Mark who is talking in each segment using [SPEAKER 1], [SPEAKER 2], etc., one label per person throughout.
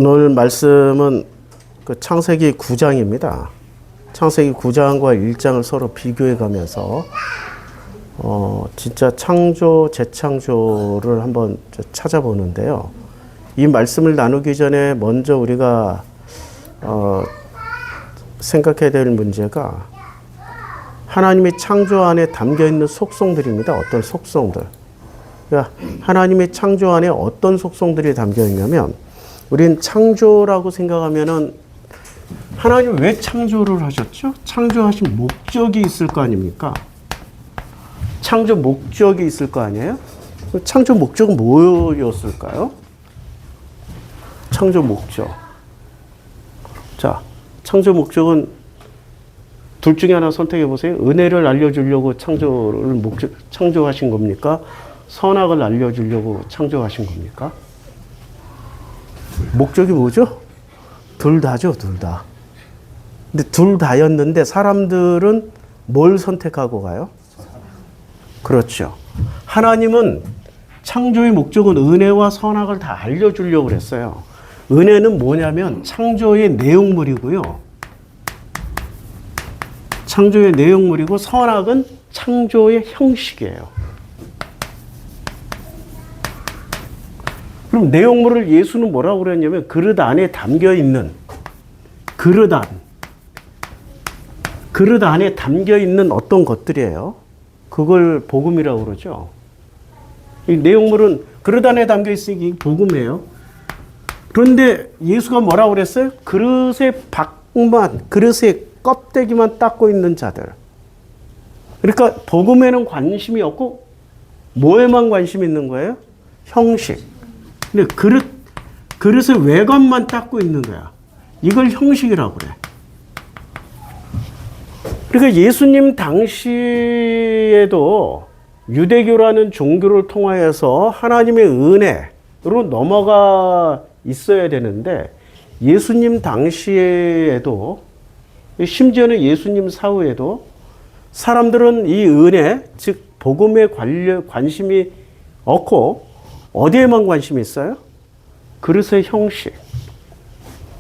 [SPEAKER 1] 오늘 말씀은 그 창세기 9장입니다. 창세기 9장과 1장을 서로 비교해 가면서 진짜 창조, 재창조를 한번 찾아보는데요. 이 말씀을 나누기 전에 먼저 우리가 생각해야 될 문제가 하나님의 창조 안에 담겨 있는 속성들입니다. 어떤 속성들. 그러니까 하나님의 창조 안에 어떤 속성들이 담겨 있냐면, 우린 창조라고 생각하면은 하나님 왜 창조를 하셨죠? 창조하신 목적이 있을 거 아닙니까? 창조 목적이 있을 거 아니에요? 창조 목적은 뭐였을까요? 창조 목적. 자, 창조 목적은 둘 중에 하나 선택해 보세요. 은혜를 알려주려고 창조하신 겁니까? 선악을 알려주려고 창조하신 겁니까? 목적이 뭐죠? 둘 다죠, 둘 다. 근데 둘 다였는데 사람들은 뭘 선택하고 가요? 그렇죠. 하나님은 창조의 목적은 은혜와 선악을 다 알려주려고 그랬어요. 은혜는 뭐냐면 창조의 내용물이고요. 창조의 내용물이고, 선악은 창조의 형식이에요. 그럼 내용물을 예수는 뭐라고 그랬냐면 그릇 안에 담겨 있는, 그릇 안에 담겨 있는 어떤 것들이에요. 그걸 복음이라고 그러죠. 이 내용물은 그릇 안에 담겨 있으니 복음이에요. 그런데 예수가 뭐라고 그랬어요? 그릇의 밖만, 그릇의 껍데기만 닦고 있는 자들. 그러니까 복음에는 관심이 없고 뭐에만 관심이 있는 거예요? 형식. 근데 그릇의 외관만 닦고 있는 거야. 이걸 형식이라고 그래. 그러니까 예수님 당시에도 유대교라는 종교를 통하여서 하나님의 은혜로 넘어가 있어야 되는데, 예수님 당시에도, 심지어는 예수님 사후에도 사람들은 이 은혜, 즉 복음에 관심이 없고 어디에만 관심이 있어요? 그릇의 형식,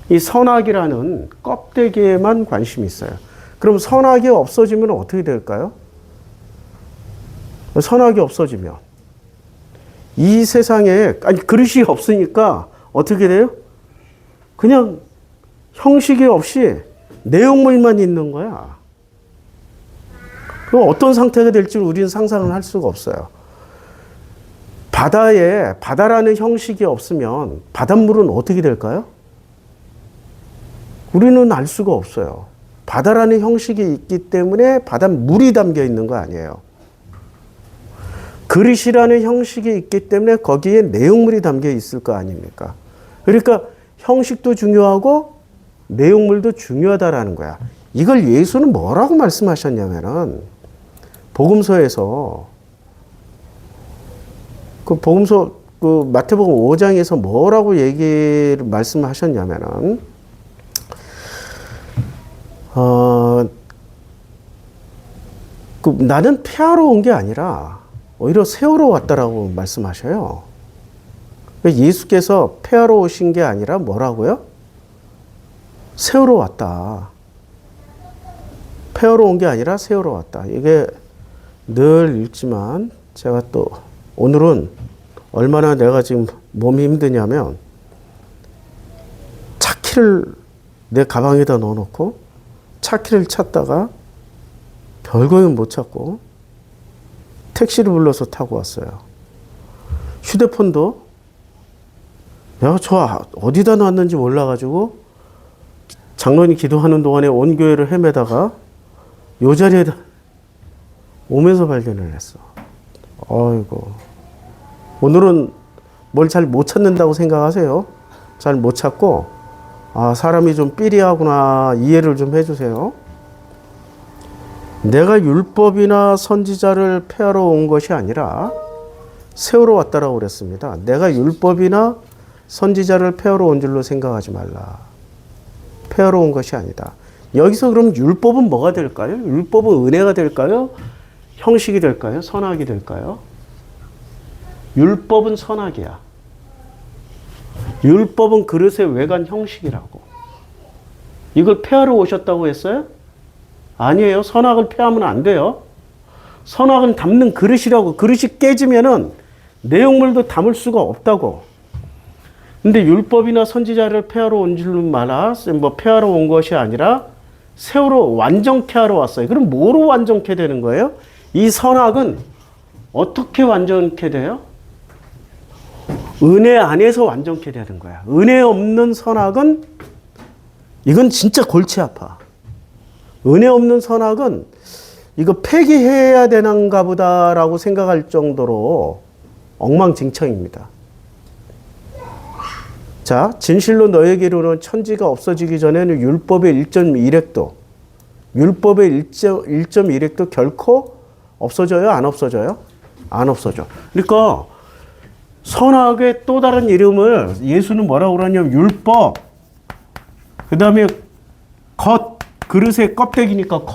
[SPEAKER 1] 이 선악이라는 껍데기에만 관심이 있어요. 그럼 선악이 없어지면 어떻게 될까요? 선악이 없어지면 이 세상에, 그릇이 없으니까 어떻게 돼요? 그냥 형식이 없이 내용물만 있는 거야. 그럼 어떤 상태가 될지 우리는 상상을 할 수가 없어요. 바다라는 형식이 없으면 바닷물은 어떻게 될까요? 우리는 알 수가 없어요. 바다라는 형식이 있기 때문에 바닷물이 담겨 있는 거 아니에요. 그릇이라는 형식이 있기 때문에 거기에 내용물이 담겨 있을 거 아닙니까? 그러니까 형식도 중요하고 내용물도 중요하다라는 거야. 이걸 예수는 뭐라고 말씀하셨냐면은, 복음서에서, 마태복음 5장에서 뭐라고 말씀하셨냐면은, 나는 폐하러 온 게 아니라 오히려 세우러 왔다라고 말씀하셔요. 예수께서 폐하러 오신 게 아니라 뭐라고요? 세우러 왔다. 폐하러 온 게 아니라 세우러 왔다. 이게 늘 읽지만, 제가 또 오늘은 얼마나 내가 지금 몸이 힘드냐면, 차키를 내 가방에다 넣어놓고 차키를 찾다가 별거는 못 찾고 택시를 불러서 타고 왔어요. 휴대폰도 내가 어디다 놨는지 몰라가지고 장로님 기도하는 동안에 온 교회를 헤매다가 요 자리에 오면서 발견을 했어. 아이고. 오늘은 뭘 잘 못 찾는다고 생각하세요. 잘 못 찾고, 사람이 좀 삐리하구나, 이해를 좀 해주세요. 내가 율법이나 선지자를 폐하러 온 것이 아니라 세우러 왔다라고 그랬습니다. 내가 율법이나 선지자를 폐하러 온 줄로 생각하지 말라. 폐하러 온 것이 아니다. 여기서 그럼 율법은 뭐가 될까요? 율법은 은혜가 될까요? 형식이 될까요? 선악이 될까요? 율법은 선악이야. 율법은 그릇의 외관 형식이라고. 이걸 폐하러 오셨다고 했어요? 아니에요. 선악을 폐하면 안 돼요. 선악은 담는 그릇이라고. 그릇이 깨지면은 내용물도 담을 수가 없다고. 근데 율법이나 선지자를 폐하러 온 줄은 말아. 뭐 폐하러 온 것이 아니라 새로 완전케 하러 왔어요. 그럼 뭐로 완전케 되는 거예요? 이 선악은 어떻게 완전케 돼요? 은혜 안에서 완전케 되는 거야. 은혜 없는 선악은 이건 진짜 골치 아파. 은혜 없는 선악은 이거 폐기해야 되는가 보다라고 생각할 정도로 엉망진창입니다. 자, 진실로 너에게 이르는 천지가 없어지기 전에는 율법의 1.1획도 결코 없어져요? 안 없어져요? 안 없어져. 그러니까 선악의 또 다른 이름을 예수는 뭐라고 그러냐면 율법, 그 다음에 그릇의 껍데기니까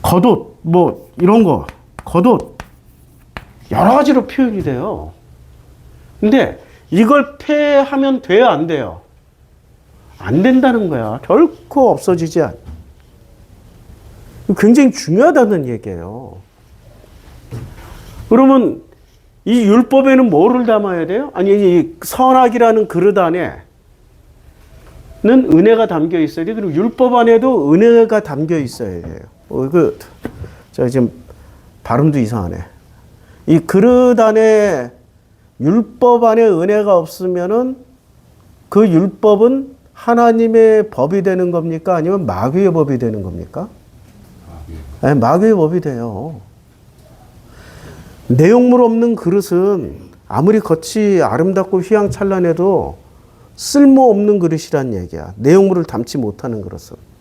[SPEAKER 1] 겉옷, 뭐 이런 거, 겉옷 여러 가지로 표현이 돼요. 근데 이걸 폐하면 돼요, 안 돼요? 안 된다는 거야. 결코 없어지지 않아. 굉장히 중요하다는 얘기예요. 그러면 이 율법에는 뭐를 담아야 돼요? 아니, 이 선악이라는 그릇 안에는 은혜가 담겨 있어야 돼요. 그리고 율법 안에도 은혜가 담겨 있어야 돼요. 저 지금 발음도 이상하네. 이 그릇 안에 율법 안에 은혜가 없으면은 그 율법은 하나님의 법이 되는 겁니까? 아니면 마귀의 법이 되는 겁니까? 네, 마귀의 법이 돼요. 내용물 없는 그릇은 아무리 겉이 아름답고 휘황찬란해도 쓸모없는 그릇이란 얘기야. 내용물을 담지 못하는 그릇은.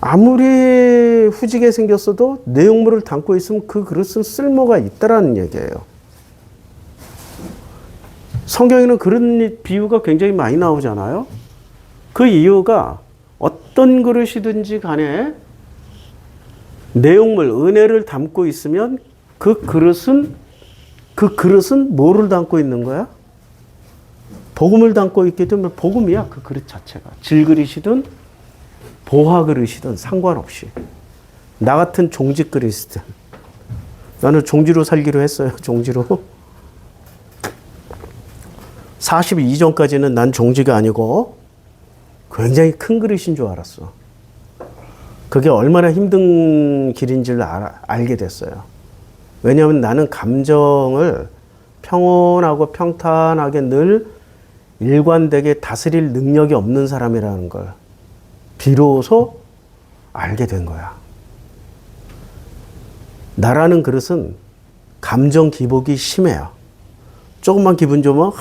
[SPEAKER 1] 아무리 후지게 생겼어도 내용물을 담고 있으면 그 그릇은 쓸모가 있다라는 얘기예요. 성경에는 그런 비유가 굉장히 많이 나오잖아요. 그 이유가 어떤 그릇이든지 간에 내용물, 은혜를 담고 있으면 그 그릇은 뭐를 담고 있는 거야? 복음을 담고 있기 때문에 복음이야, 그 그릇 자체가. 질그릇이든 보화그릇이든 상관없이. 나 같은 종지그릇이든. 나는 종지로 살기로 했어요, 종지로. 42전까지는 난 종지가 아니고 굉장히 큰 그릇인 줄 알았어. 그게 얼마나 힘든 길인 줄 알게 됐어요. 왜냐하면 나는 감정을 평온하고 평탄하게 늘 일관되게 다스릴 능력이 없는 사람이라는 걸 비로소 알게 된 거야. 나라는 그릇은 감정 기복이 심해요. 조금만 기분 좋으면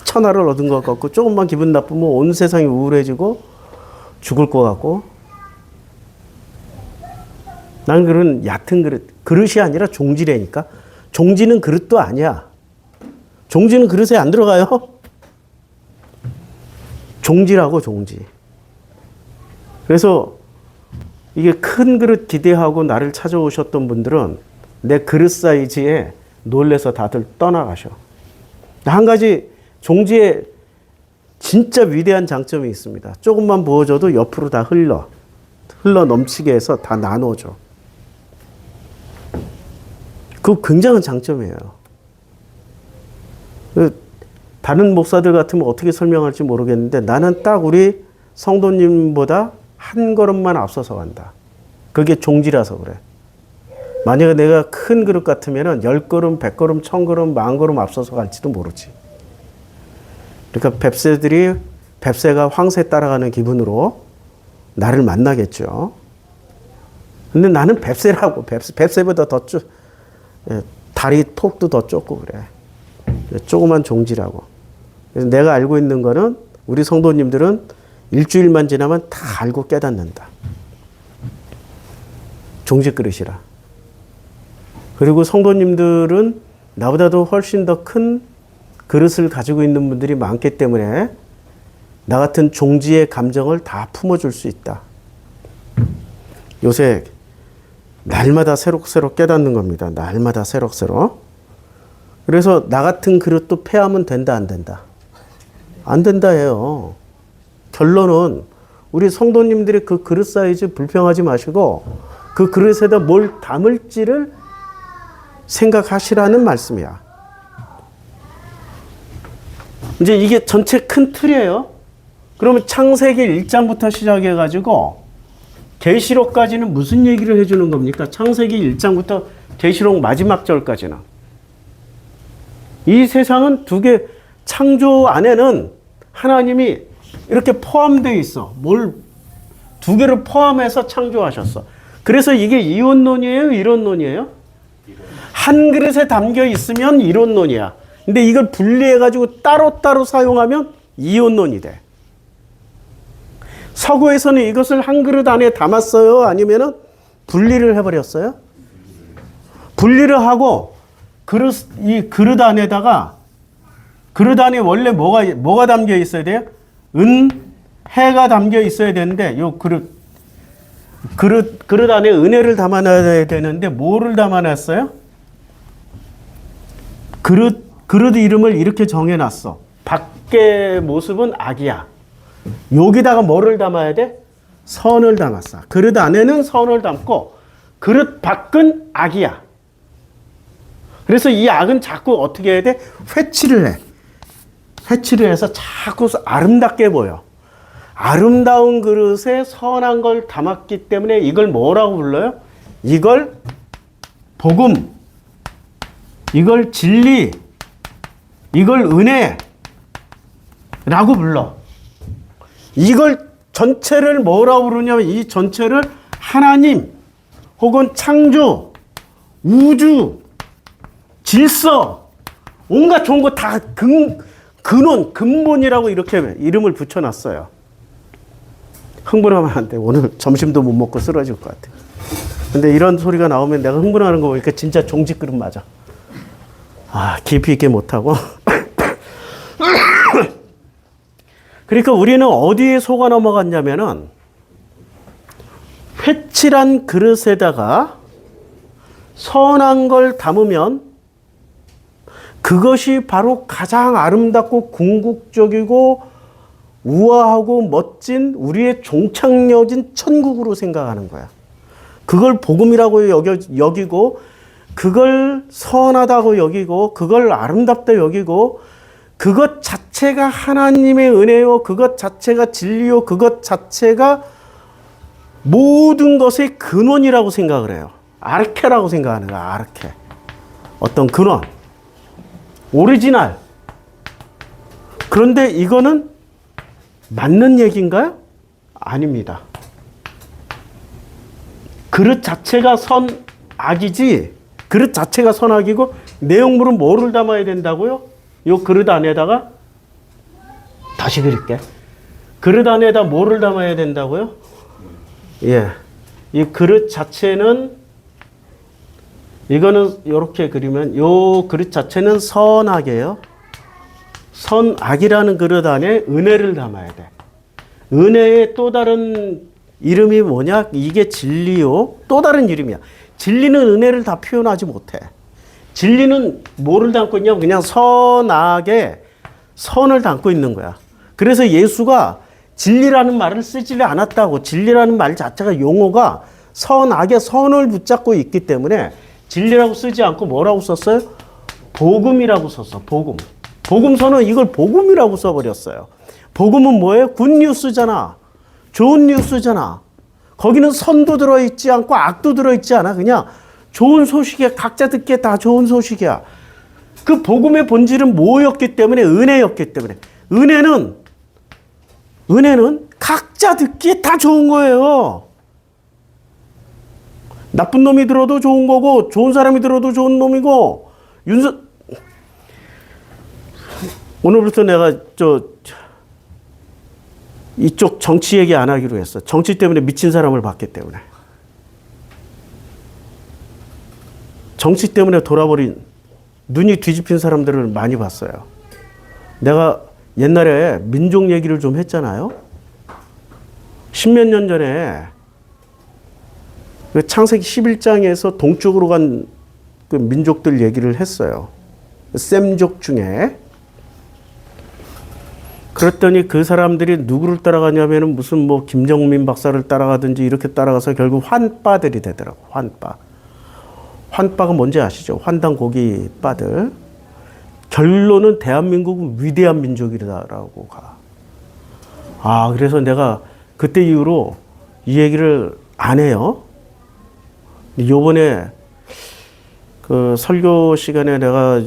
[SPEAKER 1] 천하를 얻은 것 같고, 조금만 기분 나쁘면 온 세상이 우울해지고 죽을 것 같고. 난 그런 얕은 그릇이 아니라 종지라니까. 종지는 그릇도 아니야. 종지는 그릇에 안 들어가요. 종지라고, 종지. 그래서 이게 큰 그릇 기대하고 나를 찾아오셨던 분들은 내 그릇 사이즈에 놀래서 다들 떠나가셔. 한 가지 종지에 진짜 위대한 장점이 있습니다. 조금만 부어줘도 옆으로 다 흘러 넘치게 해서 다 나눠줘. 그 굉장한 장점이에요. 다른 목사들 같으면 어떻게 설명할지 모르겠는데 나는 딱 우리 성도님보다 한 걸음만 앞서서 간다. 그게 종지라서 그래. 만약에 내가 큰 그릇 같으면 10걸음, 100걸음, 1000걸음, 10,000걸음 앞서서 갈지도 모르지. 그러니까 뱁새가 황새 따라가는 기분으로 나를 만나겠죠. 근데 나는 뱁새라고. 뱁새보다 더 다리 폭도 더 좁고 그래. 조그만 종지라고. 그래서 내가 알고 있는 거는 우리 성도님들은 일주일만 지나면 다 알고 깨닫는다. 종지 그릇이라. 그리고 성도님들은 나보다도 훨씬 더 큰 그릇을 가지고 있는 분들이 많기 때문에 나 같은 종지의 감정을 다 품어줄 수 있다. 요새 날마다 새록새록 깨닫는 겁니다. 날마다 새록새록. 그래서 나 같은 그릇도 패하면 된다, 안 된다? 안 된다 해요. 결론은 우리 성도님들의 그 그릇 사이즈 불평하지 마시고 그 그릇에다 뭘 담을지를 생각하시라는 말씀이야. 이제 이게 전체 큰 틀이에요. 그러면 창세기 1장부터 시작해가지고 계시록까지는 무슨 얘기를 해주는 겁니까? 창세기 1장부터 계시록 마지막 절까지는. 이 세상은 두 개, 창조 안에는 하나님이 이렇게 포함되어 있어. 두 개를 포함해서 창조하셨어. 그래서 이게 이원론이에요? 이론론이에요? 한 그릇에 담겨 있으면 이론론이야. 근데 이걸 분리해가지고 따로따로 사용하면 이원론이 돼. 서구에서는 이것을 한 그릇 안에 담았어요? 아니면은 분리를 해버렸어요? 분리를 하고 이 그릇 안에다가 그릇 안에 원래 뭐가 담겨 있어야 돼요? 해가 담겨 있어야 되는데 요 그릇 안에 은혜를 담아놔야 되는데 뭐를 담아놨어요? 그릇 이름을 이렇게 정해놨어. 밖의 모습은 악이야. 여기다가 뭐를 담아야 돼? 선을 담았어. 그릇 안에는 선을 담고 그릇 밖은 악이야. 그래서 이 악은 자꾸 어떻게 해야 돼? 회치를 해. 회치를 해서 자꾸 아름답게 보여. 아름다운 그릇에 선한 걸 담았기 때문에 이걸 뭐라고 불러요? 이걸 복음, 이걸 진리, 이걸 은혜라고 불러. 이걸 전체를 뭐라고 부르냐면 이 전체를 하나님 혹은 창조, 우주, 질서, 온갖 좋은 거 다 근본이라고 이렇게 이름을 붙여놨어요. 흥분하면 안 돼. 오늘 점심도 못 먹고 쓰러질 것 같아. 근데 이런 소리가 나오면 내가 흥분하는 거 보니까 진짜 종지그릇 맞아. 깊이 있게 못하고. 그러니까 우리는 어디에 속아 넘어갔냐면은 회칠한 그릇에다가 선한 걸 담으면 그것이 바로 가장 아름답고 궁극적이고 우아하고 멋진 우리의 종착역인 천국으로 생각하는 거야. 그걸 복음이라고 여기고 그걸 선하다고 여기고 그걸 아름답다 여기고 그것 자체가 하나님의 은혜요 그것 자체가 진리요 그것 자체가 모든 것의 근원이라고 생각을 해요. 아르케라고 생각하는 거야. 아르케. 어떤 근원. 오리지널. 그런데 이거는 맞는 얘기인가요? 아닙니다. 그릇 자체가 선악이지 그릇 자체가 선악이고 내용물은 뭐를 담아야 된다고요? 요 그릇 안에다가 다시 그릴게. 그릇 안에다 뭐를 담아야 된다고요? 예. 이 그릇 자체는 이거는 이렇게 그리면 요 그릇 자체는 선악이에요. 선악이라는 그릇 안에 은혜를 담아야 돼. 은혜의 또 다른 이름이 뭐냐? 이게 진리요. 또 다른 이름이야. 진리는 은혜를 다 표현하지 못해. 진리는 뭐를 담고 있냐면 그냥 선악에 선을 담고 있는 거야. 그래서 예수가 진리라는 말을 쓰지 않았다고. 진리라는 말 자체가 용어가 선악에 선을 붙잡고 있기 때문에 진리라고 쓰지 않고 뭐라고 썼어요? 복음이라고 썼어. 복음. 복음서는 이걸 복음이라고 써버렸어요. 복음은 뭐예요? 굿뉴스잖아. 좋은 뉴스잖아. 거기는 선도 들어있지 않고 악도 들어있지 않아. 그냥 좋은 소식이야. 각자 듣기에 다 좋은 소식이야. 그 복음의 본질은 뭐였기 때문에? 은혜였기 때문에. 은혜는 각자 듣기에 다 좋은 거예요. 나쁜 놈이 들어도 좋은 거고 좋은 사람이 들어도 좋은 놈이고 오늘부터 내가 이쪽 정치 얘기 안 하기로 했어. 정치 때문에 미친 사람을 봤기 때문에. 정치 때문에 돌아버린 눈이 뒤집힌 사람들을 많이 봤어요. 내가 옛날에 민족 얘기를 좀 했잖아요. 10몇 년 전에 창세기 11장에서 동쪽으로 간 그 민족들 얘기를 했어요. 셈족 중에. 그랬더니 그 사람들이 누구를 따라가냐면은 무슨 뭐 김정민 박사를 따라가든지 이렇게 따라가서 결국 환빠들이 되더라고. 환빠. 환빠가 뭔지 아시죠? 환당 고기 빠들. 결론은 대한민국은 위대한 민족이라고 가. 아, 그래서 내가 그때 이후로 이 얘기를 안 해요. 요번에 그 설교 시간에 내가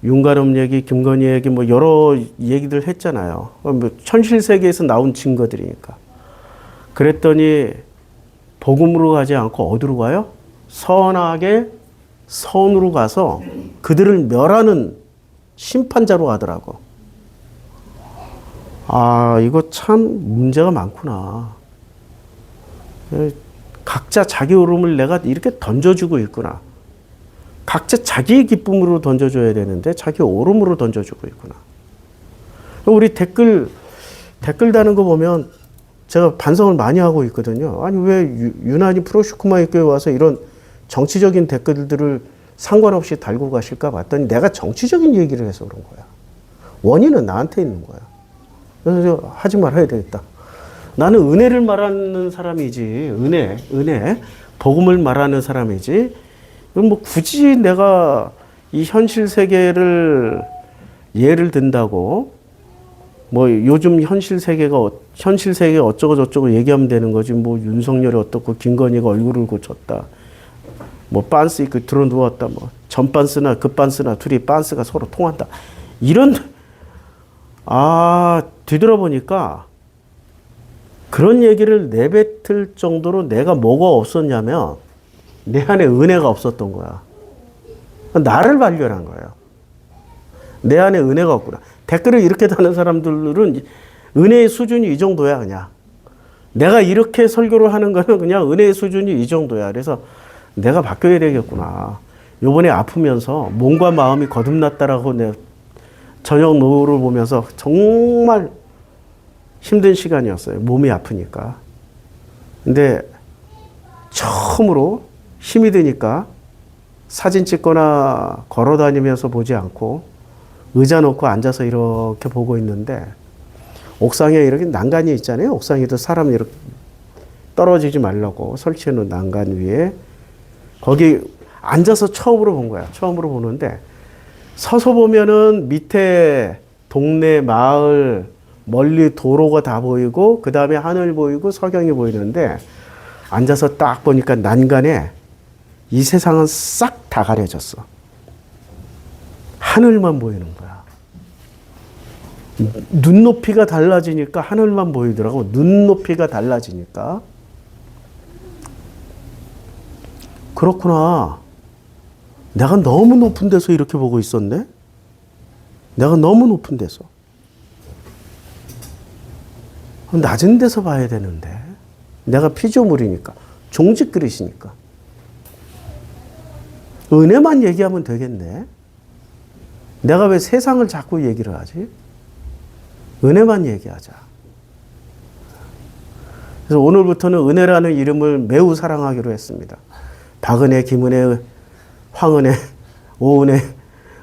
[SPEAKER 1] 윤가름 얘기, 김건희 얘기 뭐 여러 얘기들 했잖아요. 뭐 현실세계에서 나온 증거들이니까. 그랬더니 복음으로 가지 않고 어디로 가요? 선악의 선으로 가서 그들을 멸하는 심판자로 가더라고. 아, 이거 참 문제가 많구나. 각자 자기 오름을 내가 이렇게 던져주고 있구나. 각자 자기의 기쁨으로 던져줘야 되는데 자기 오름으로 던져주고 있구나. 우리 댓글 다는 거 보면 제가 반성을 많이 하고 있거든요. 아니 왜 유난히 프로슈크마의 교회 와서 이런 정치적인 댓글들을 상관없이 달고 가실까 봤더니 내가 정치적인 얘기를 해서 그런 거야. 원인은 나한테 있는 거야. 그래서 하지 말아야 되겠다. 나는 은혜를 말하는 사람이지, 은혜, 복음을 말하는 사람이지, 뭐 굳이 내가 이 현실 세계를 예를 든다고, 뭐 요즘 현실 세계 어쩌고 저쩌고 얘기하면 되는 거지, 뭐 윤석열이 어떻고, 김건희가 얼굴을 고쳤다, 뭐 빤스 입고 들어 누웠다, 뭐 전 빤스나 그 빤스나 둘이 빤스가 서로 통한다. 이런, 뒤돌아보니까 그런 얘기를 내뱉을 정도로 내가 뭐가 없었냐면 내 안에 은혜가 없었던 거야. 나를 발견한 거예요. 내 안에 은혜가 없구나. 댓글을 이렇게 다는 사람들은 은혜의 수준이 이 정도야, 그냥. 내가 이렇게 설교를 하는 거는 그냥 은혜의 수준이 이 정도야. 그래서 내가 바뀌어야 되겠구나. 요번에 아프면서 몸과 마음이 거듭났다라고 내 저녁 노후를 보면서 정말 힘든 시간이었어요. 몸이 아프니까. 근데 처음으로 힘이 드니까 사진 찍거나 걸어 다니면서 보지 않고 의자 놓고 앉아서 이렇게 보고 있는데 옥상에 이렇게 난간이 있잖아요. 옥상에도 사람이 이렇게 떨어지지 말라고 설치해 놓은 난간 위에 거기 앉아서 처음으로 본 거야. 처음으로 보는데 서서 보면은 밑에 동네 마을 멀리 도로가 다 보이고 그 다음에 하늘 보이고 석양이 보이는데 앉아서 딱 보니까 난간에 이 세상은 싹 다 가려졌어. 하늘만 보이는 거야. 눈높이가 달라지니까 하늘만 보이더라고. 눈높이가 달라지니까. 그렇구나. 내가 너무 높은 데서 이렇게 보고 있었네? 내가 너무 높은 데서. 낮은 데서 봐야 되는데. 내가 피조물이니까. 종짓 그릇이니까. 은혜만 얘기하면 되겠네. 내가 왜 세상을 자꾸 얘기를 하지? 은혜만 얘기하자. 그래서 오늘부터는 은혜라는 이름을 매우 사랑하기로 했습니다. 박은혜, 김은혜, 황은혜, 오은혜,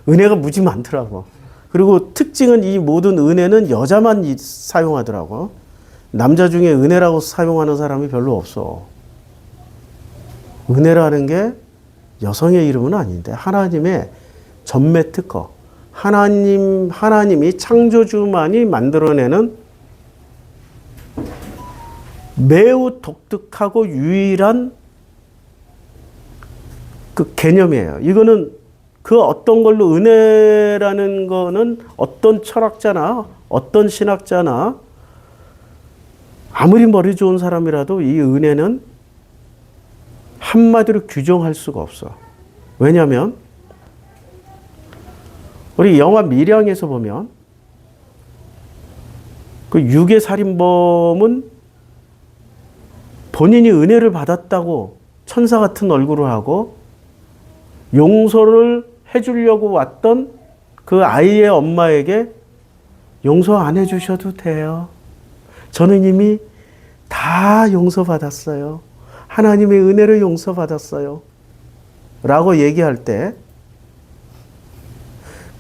[SPEAKER 1] 은혜가 무지 많더라고. 그리고 특징은 이 모든 은혜는 여자만 사용하더라고. 남자 중에 은혜라고 사용하는 사람이 별로 없어. 은혜라는 게 여성의 이름은 아닌데 하나님의 전매 특허. 하나님이 창조주만이 만들어내는 매우 독특하고 유일한 그 개념이에요. 이거는 그 어떤 걸로 은혜라는 거는 어떤 철학자나 어떤 신학자나 아무리 머리 좋은 사람이라도 이 은혜는 한마디로 규정할 수가 없어. 왜냐하면 우리 영화 밀양에서 보면 그 유괴 살인범은 본인이 은혜를 받았다고 천사 같은 얼굴을 하고 용서를 해주려고 왔던 그 아이의 엄마에게 용서 안 해주셔도 돼요. 저는 이미 다 용서받았어요. 하나님의 은혜를 용서받았어요. 라고 얘기할 때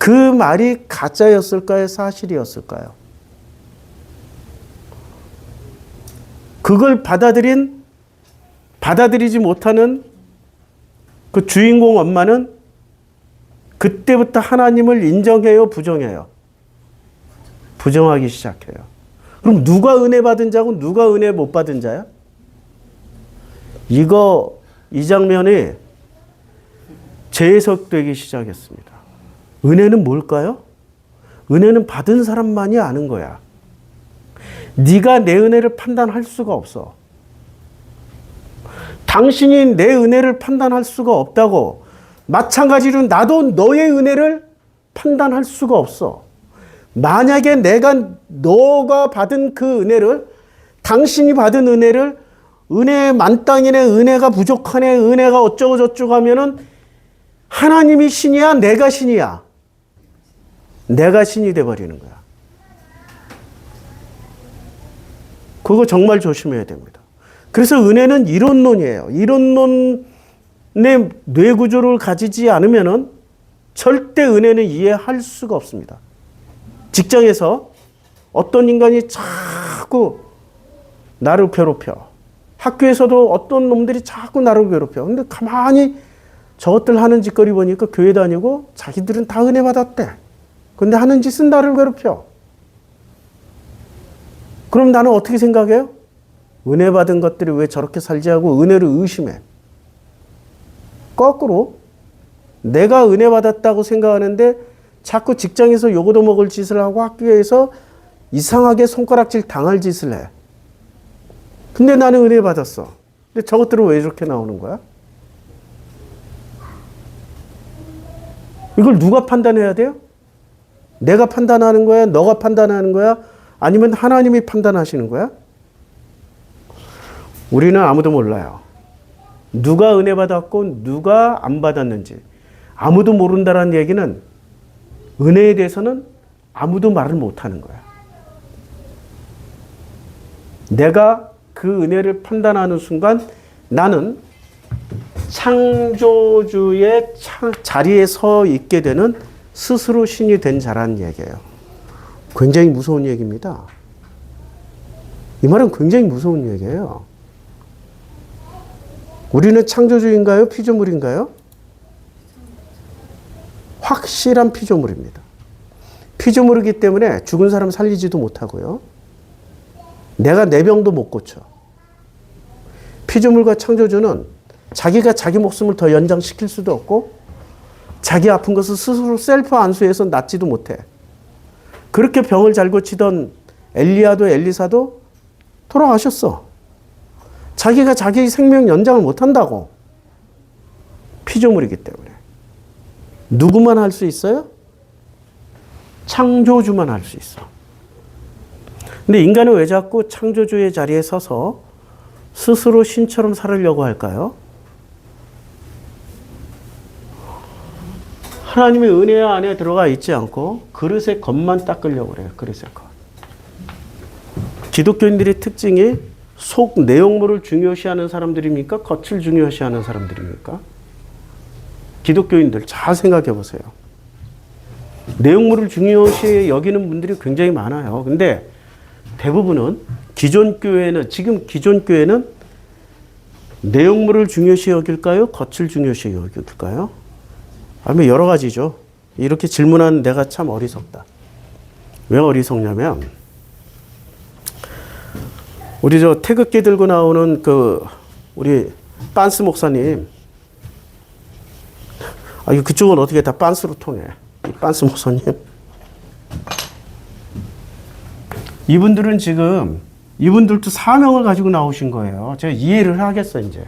[SPEAKER 1] 그 말이 가짜였을까요? 사실이었을까요? 그걸 받아들이지 못하는 그 주인공 엄마는 그때부터 하나님을 인정해요? 부정해요? 부정하기 시작해요. 그럼 누가 은혜 받은 자고 누가 은혜 못 받은 자야? 이 장면이 재해석되기 시작했습니다. 은혜는 뭘까요? 은혜는 받은 사람만이 아는 거야. 네가 내 은혜를 판단할 수가 없어. 당신이 내 은혜를 판단할 수가 없다고. 마찬가지로 나도 너의 은혜를 판단할 수가 없어. 만약에 너가 받은 그 은혜를, 당신이 받은 은혜를, 은혜 만땅이네, 은혜가 부족하네, 은혜가 어쩌고 저쩌고 하면은 하나님이 신이야, 내가 신이야? 내가 신이 돼버리는 거야. 그거 정말 조심해야 됩니다. 그래서 은혜는 이론론이에요. 이론론의 뇌구조를 가지지 않으면은 절대 은혜는 이해할 수가 없습니다. 직장에서 어떤 인간이 자꾸 나를 괴롭혀. 학교에서도 어떤 놈들이 자꾸 나를 괴롭혀. 근데 가만히 저것들 하는 짓거리 보니까 교회 다니고 자기들은 다 은혜 받았대. 근데 하는 짓은 나를 괴롭혀. 그럼 나는 어떻게 생각해요? 은혜 받은 것들이 왜 저렇게 살지 하고 은혜를 의심해. 거꾸로 내가 은혜 받았다고 생각하는데 자꾸 직장에서 요거도 먹을 짓을 하고 학교에서 이상하게 손가락질 당할 짓을 해. 근데 나는 은혜 받았어. 근데 저것들은 왜 이렇게 나오는 거야? 이걸 누가 판단해야 돼요? 내가 판단하는 거야? 너가 판단하는 거야? 아니면 하나님이 판단하시는 거야? 우리는 아무도 몰라요. 누가 은혜 받았고 누가 안 받았는지 아무도 모른다는 얘기는 은혜에 대해서는 아무도 말을 못하는 거야. 내가 그 은혜를 판단하는 순간 나는 창조주의 자리에 서 있게 되는 스스로 신이 된 자라는 얘기예요. 굉장히 무서운 얘기입니다. 이 말은 굉장히 무서운 얘기예요. 우리는 창조주인가요? 피조물인가요? 확실한 피조물입니다. 피조물이기 때문에 죽은 사람 살리지도 못하고요. 내가 내 병도 못 고쳐. 피조물과 창조주는 자기가 자기 목숨을 더 연장시킬 수도 없고 자기 아픈 것을 스스로 셀프 안수해서 낫지도 못해. 그렇게 병을 잘 고치던 엘리야도 엘리사도 돌아가셨어. 자기가 자기 생명 연장을 못한다고. 피조물이기 때문에. 누구만 할 수 있어요? 창조주만 할 수 있어. 근데 인간은 왜 자꾸 창조주의 자리에 서서 스스로 신처럼 살으려고 할까요? 하나님의 은혜 안에 들어가 있지 않고 그릇의 겉만 닦으려고 그래요. 그릇의 겉. 기독교인들의 특징이 속 내용물을 중요시하는 사람들입니까? 겉을 중요시하는 사람들입니까? 기독교인들 잘 생각해 보세요. 내용물을 중요시 여기는 분들이 굉장히 많아요. 근데 대부분은 지금 기존 교회는 내용물을 중요시 여길까요? 겉을 중요시 여길까요? 아니면 여러 가지죠. 이렇게 질문하는 내가 참 어리석다. 왜 어리석냐면 우리 저 태극기 들고 나오는 우리 빤스 목사님, 그쪽은 어떻게 다 빤스로 통해? 이 빤스 목사님. 이분들도 사명을 가지고 나오신 거예요. 제가 이해를 하겠어, 이제.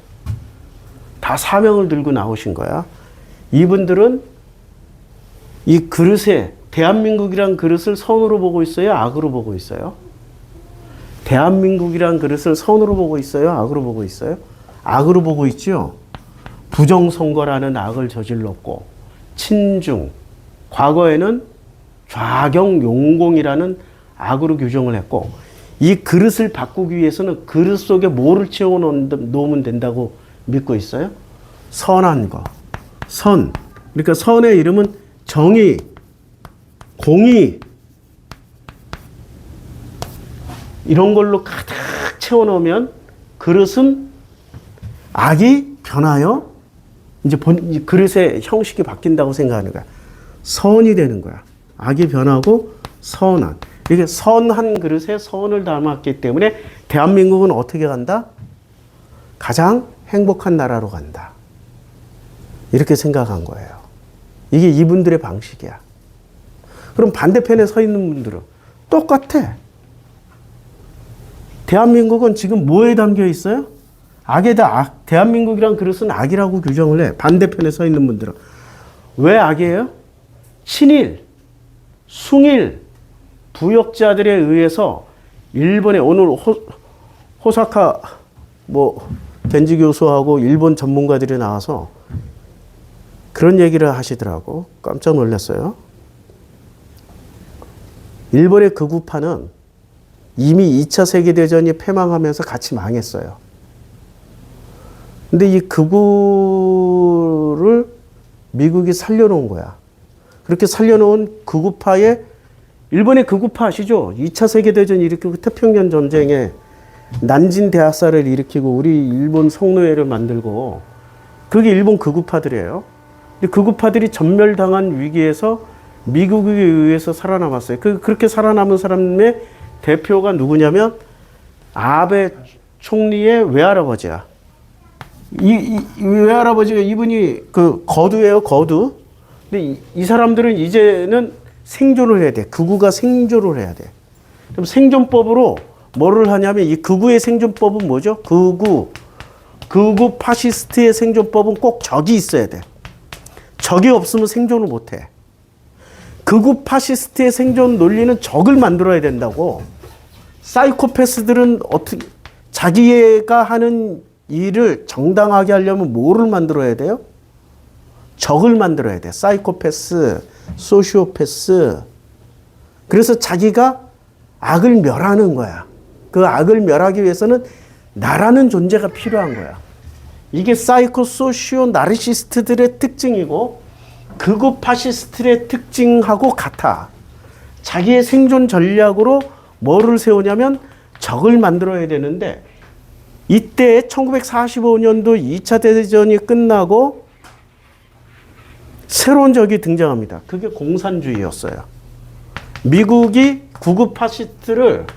[SPEAKER 1] 다 사명을 들고 나오신 거야. 이분들은 이 그릇에, 대한민국이란 그릇을 선으로 보고 있어요? 악으로 보고 있어요? 대한민국이란 그릇을 선으로 보고 있어요? 악으로 보고 있어요? 악으로 보고 있죠. 부정선거라는 악을 저질렀고, 친중, 과거에는 좌경용공이라는 악으로 규정을 했고, 이 그릇을 바꾸기 위해서는 그릇 속에 뭐를 채워놓으면 된다고 믿고 있어요? 선한 거. 선. 그러니까 선의 이름은 정의, 동이 이런 걸로 가득 채워놓으면 그릇은 악이 변하여 이제 그릇의 형식이 바뀐다고 생각하는 거야. 선이 되는 거야. 악이 변하고 선한. 이게 선한 그릇에 선을 담았기 때문에 대한민국은 어떻게 간다? 가장 행복한 나라로 간다. 이렇게 생각한 거예요. 이게 이분들의 방식이야. 그럼 반대편에 서 있는 분들은 똑같아. 대한민국은 지금 뭐에 담겨 있어요? 악에다 악. 대한민국이란 그릇은 악이라고 규정을 해. 반대편에 서 있는 분들은. 왜 악이에요? 친일, 숭일, 부역자들에 의해서 일본에 오늘 호사카 겐지 교수하고 일본 전문가들이 나와서 그런 얘기를 하시더라고. 깜짝 놀랐어요. 일본의 극우파는 이미 2차 세계대전이 패망하면서 같이 망했어요. 근데 이 극우를 미국이 살려놓은 거야. 그렇게 살려놓은 극우파의 일본의 극우파 아시죠? 2차 세계대전 일으키고 태평양 전쟁에 난징 대학살을 일으키고 우리 일본 성노예를 만들고 그게 일본 극우파들이에요. 근데 극우파들이 전멸당한 위기에서 미국에 의해서 살아남았어요. 그렇게 살아남은 사람의 대표가 누구냐면 아베 총리의 외할아버지야. 이 외할아버지가 이분이 그 거두예요, 거두. 근데 이 사람들은 이제는 생존을 해야 돼. 극우가 생존을 해야 돼. 그럼 생존법으로 뭐를 하냐면 이 극우의 생존법은 뭐죠? 극우 파시스트의 생존법은 꼭 적이 있어야 돼. 적이 없으면 생존을 못 해. 극우 파시스트의 생존 논리는 적을 만들어야 된다고. 사이코패스들은 어떻게 자기가 하는 일을 정당하게 하려면 뭐를 만들어야 돼요? 적을 만들어야 돼. 사이코패스, 소시오패스. 그래서 자기가 악을 멸하는 거야. 그 악을 멸하기 위해서는 나라는 존재가 필요한 거야. 이게 사이코, 소시오, 나르시스트들의 특징이고 극우 파시스트의 특징하고 같아. 자기의 생존 전략으로 뭐를 세우냐면 적을 만들어야 되는데 이때 1945년도 2차 대전이 끝나고 새로운 적이 등장합니다. 그게 공산주의였어요. 미국이 극우 파시스트를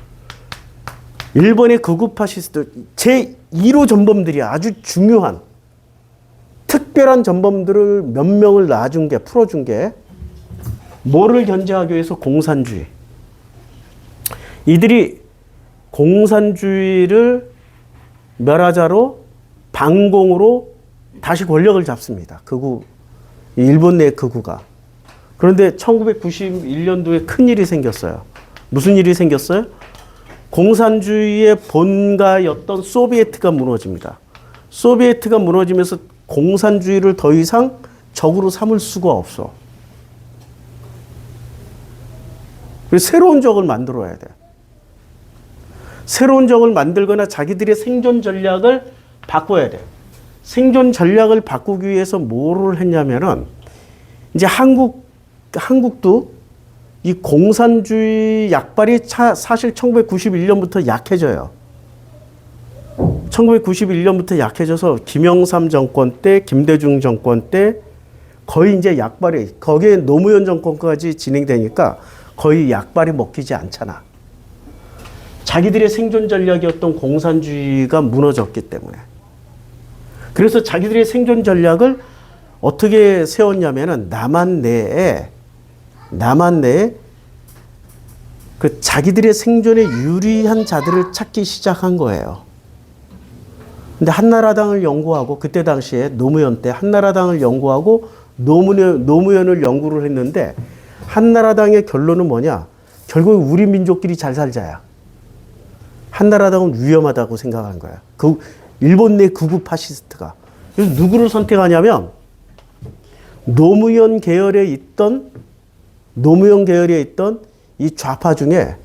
[SPEAKER 1] 일본의 극우 파시스트 제1호 전범들이 아주 중요한 특별한 전범들을 몇 명을 놔준 게 풀어준 게 뭐를 견제하기 위해서 공산주의. 이들이 공산주의를 멸하자로 반공으로 다시 권력을 잡습니다. 극우 일본 내 극우가. 그런데 1991년도에 큰 일이 생겼어요. 무슨 일이 생겼어요? 공산주의의 본가였던 소비에트가 무너집니다. 소비에트가 무너지면서 공산주의를 더 이상 적으로 삼을 수가 없어. 그래서 새로운 적을 만들어야 돼. 새로운 적을 만들거나 자기들의 생존 전략을 바꿔야 돼. 생존 전략을 바꾸기 위해서 뭐를 했냐면은 이제 한국도 이 공산주의 약발이 사실 1991년부터 약해져요. 1991년부터 약해져서 김영삼 정권 때, 김대중 정권 때 거의 이제 약발이, 거기에 노무현 정권까지 진행되니까 거의 약발이 먹히지 않잖아. 자기들의 생존 전략이었던 공산주의가 무너졌기 때문에. 그래서 자기들의 생존 전략을 어떻게 세웠냐면은 남한 내에 그 자기들의 생존에 유리한 자들을 찾기 시작한 거예요. 근데 한나라당을 연구하고 그때 당시에 노무현 때 한나라당을 연구하고 노무현을 연구를 했는데 한나라당의 결론은 뭐냐? 결국 우리 민족끼리 잘 살자야. 한나라당은 위험하다고 생각한 거야. 그 일본 내 극우 파시스트가. 그래서 누구를 선택하냐면 노무현 계열에 있던 이 좌파 중에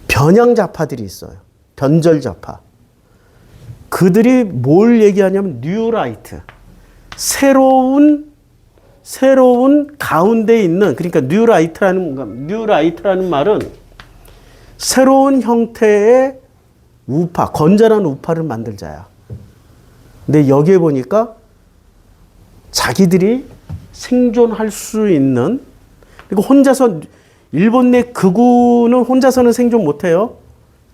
[SPEAKER 1] 변양 좌파들이 있어요. 변절 좌파. 그들이 뭘 얘기하냐면 뉴라이트. 새로운 새로운 가운데 있는, 그러니까 뉴라이트라는 말은 새로운 형태의 우파, 건전한 우파를 만들자야. 근데 여기에 보니까 자기들이 생존할 수 있는, 그리고 혼자서, 일본 내 극우는 혼자서는 생존 못해요.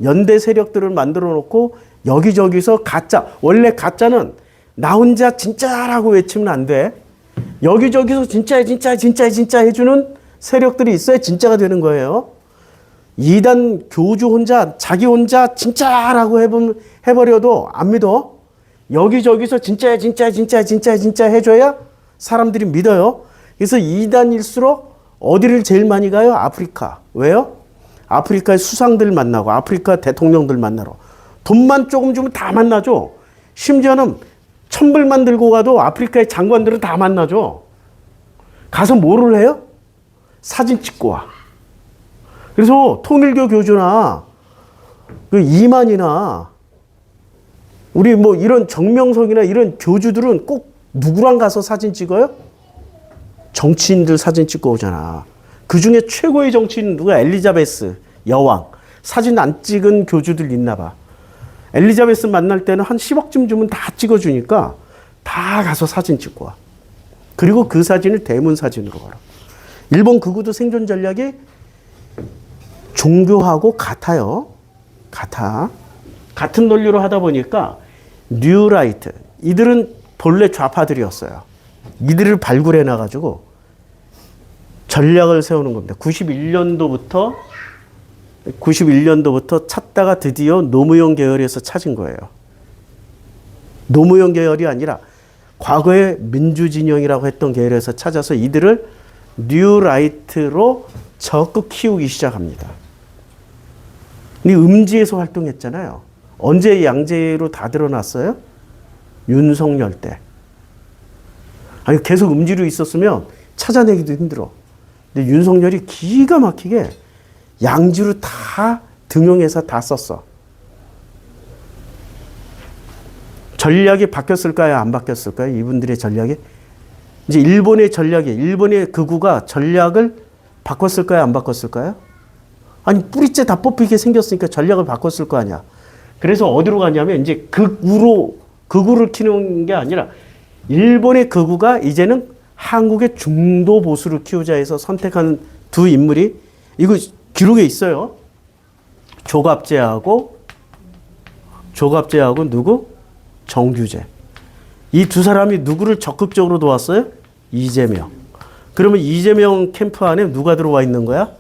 [SPEAKER 1] 연대 세력들을 만들어 놓고 여기저기서 가짜, 원래 가짜는 나 혼자 진짜라고 외치면 안 돼. 여기저기서 진짜 해주는 세력들이 있어야 진짜가 되는 거예요. 이단 교주 혼자, 자기 혼자 진짜라고 해버려도 안 믿어. 여기저기서 진짜 해줘야 사람들이 믿어요. 그래서 이단일수록 어디를 제일 많이 가요? 아프리카. 왜요? 아프리카의 수상들 만나고 아프리카 대통령들 만나러. 돈만 조금 주면 다 만나죠. 심지어는 천불만 들고 가도 아프리카의 장관들은 다 만나죠. 가서 뭐를 해요? 사진 찍고 와. 그래서 통일교 교주나 그 이만이나 우리 뭐 이런 정명석이나 이런 교주들은 꼭 누구랑 가서 사진 찍어요? 정치인들 사진 찍고 오잖아. 그 중에 최고의 정치인은 누가? 엘리자베스 여왕. 사진 안 찍은 교주들 있나 봐. 엘리자베스 만날 때는 한 10억쯤 주면 다 찍어주니까 다 가서 사진 찍고 와. 그리고 그 사진을 대문 사진으로 걸어. 일본 극우도 생존 전략이 종교하고 같아요. 같은 논리로 하다 보니까 뉴라이트, 이들은 본래 좌파들이었어요. 이들을 발굴해 놔가지고 전략을 세우는 겁니다. 91년도부터 찾다가 드디어 노무현 계열에서 찾은 거예요. 노무현 계열이 아니라 과거에 민주진영이라고 했던 계열에서 찾아서 이들을 뉴라이트로 적극 키우기 시작합니다. 이 음지에서 활동했잖아요. 언제 양재로 다 드러났어요? 윤석열 때. 아니 계속 음지로 있었으면 찾아내기도 힘들어. 근데 윤석열이 기가 막히게 양지로 다 등용해서 다 썼어. 전략이 바뀌었을까요? 안 바뀌었을까요? 이분들의 전략이? 이제 일본의 극우가 전략을 바꿨을까요? 안 바꿨을까요? 아니 뿌리째 다 뽑히게 생겼으니까 전략을 바꿨을 거 아니야. 그래서 어디로 가냐면 이제 극우를 키우는 게 아니라 일본의 극우가 이제는 한국의 중도 보수를 키우자 해서 선택한 두 인물이, 이거 기록에 있어요. 조갑제하고 누구? 정규제. 이 두 사람이 누구를 적극적으로 도왔어요? 이재명. 그러면 이재명 캠프 안에 누가 들어와 있는 거야?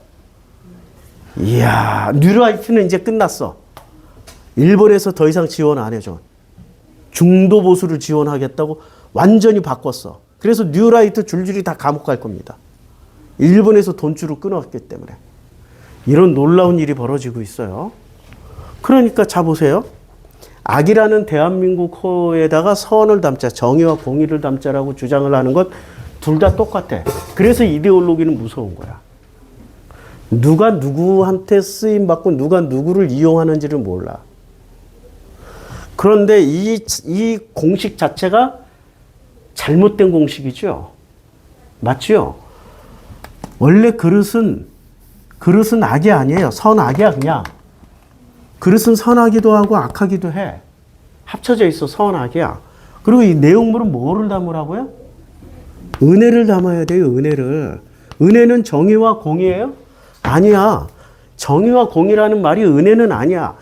[SPEAKER 1] 이야, 뉴라이트는 이제 끝났어. 일본에서 더 이상 지원 안 해줘. 중도 보수를 지원하겠다고 완전히 바꿨어. 그래서 뉴라이트 줄줄이 다 감옥 갈 겁니다. 일본에서 돈줄을 끊었기 때문에. 이런 놀라운 일이 벌어지고 있어요. 그러니까 자 보세요. 악이라는 대한민국 호에다가 선을 담자, 정의와 공의를 담자라고 주장을 하는 것 둘 다 똑같아. 그래서 이데올로기는 무서운 거야. 누가 누구한테 쓰임받고 누가 누구를 이용하는지를 몰라. 그런데 이 공식 자체가 잘못된 공식이죠. 맞죠? 원래 그릇은 악이 아니에요. 선악이야 그냥. 그릇은 선하기도 하고 악하기도 해. 합쳐져 있어. 선악이야. 그리고 이 내용물은 뭐를 담으라고요? 은혜를 담아야 돼요. 은혜를. 은혜는 정의와 공의예요? 아니야. 정의와 공의라는 말이 은혜는 아니야.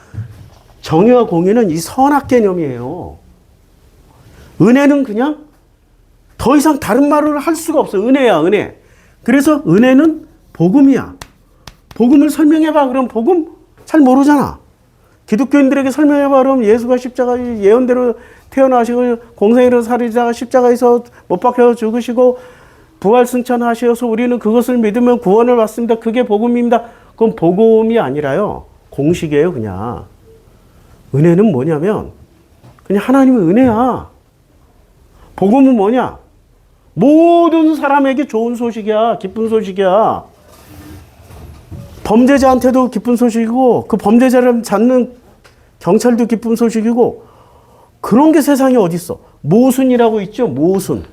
[SPEAKER 1] 정의와 공의는 이 선악 개념이에요. 은혜는 그냥 더 이상 다른 말을 할 수가 없어. 은혜야, 은혜. 그래서 은혜는 복음이야. 복음을 설명해봐. 그럼 복음 잘 모르잖아. 기독교인들에게 설명해봐. 그럼 예수가 십자가 예언대로 태어나시고 공생애를 살리다가 십자가에서 못 박혀 죽으시고 부활 승천하셔서 우리는 그것을 믿으면 구원을 받습니다. 그게 복음입니다. 그건 복음이 아니라요. 공식이에요, 그냥. 은혜는 뭐냐면 그냥 하나님의 은혜야. 복음은 뭐냐? 모든 사람에게 좋은 소식이야. 기쁜 소식이야. 범죄자한테도 기쁜 소식이고 그 범죄자를 잡는 경찰도 기쁜 소식이고 그런 게 세상에 어디 있어? 모순이라고 있죠. 모순.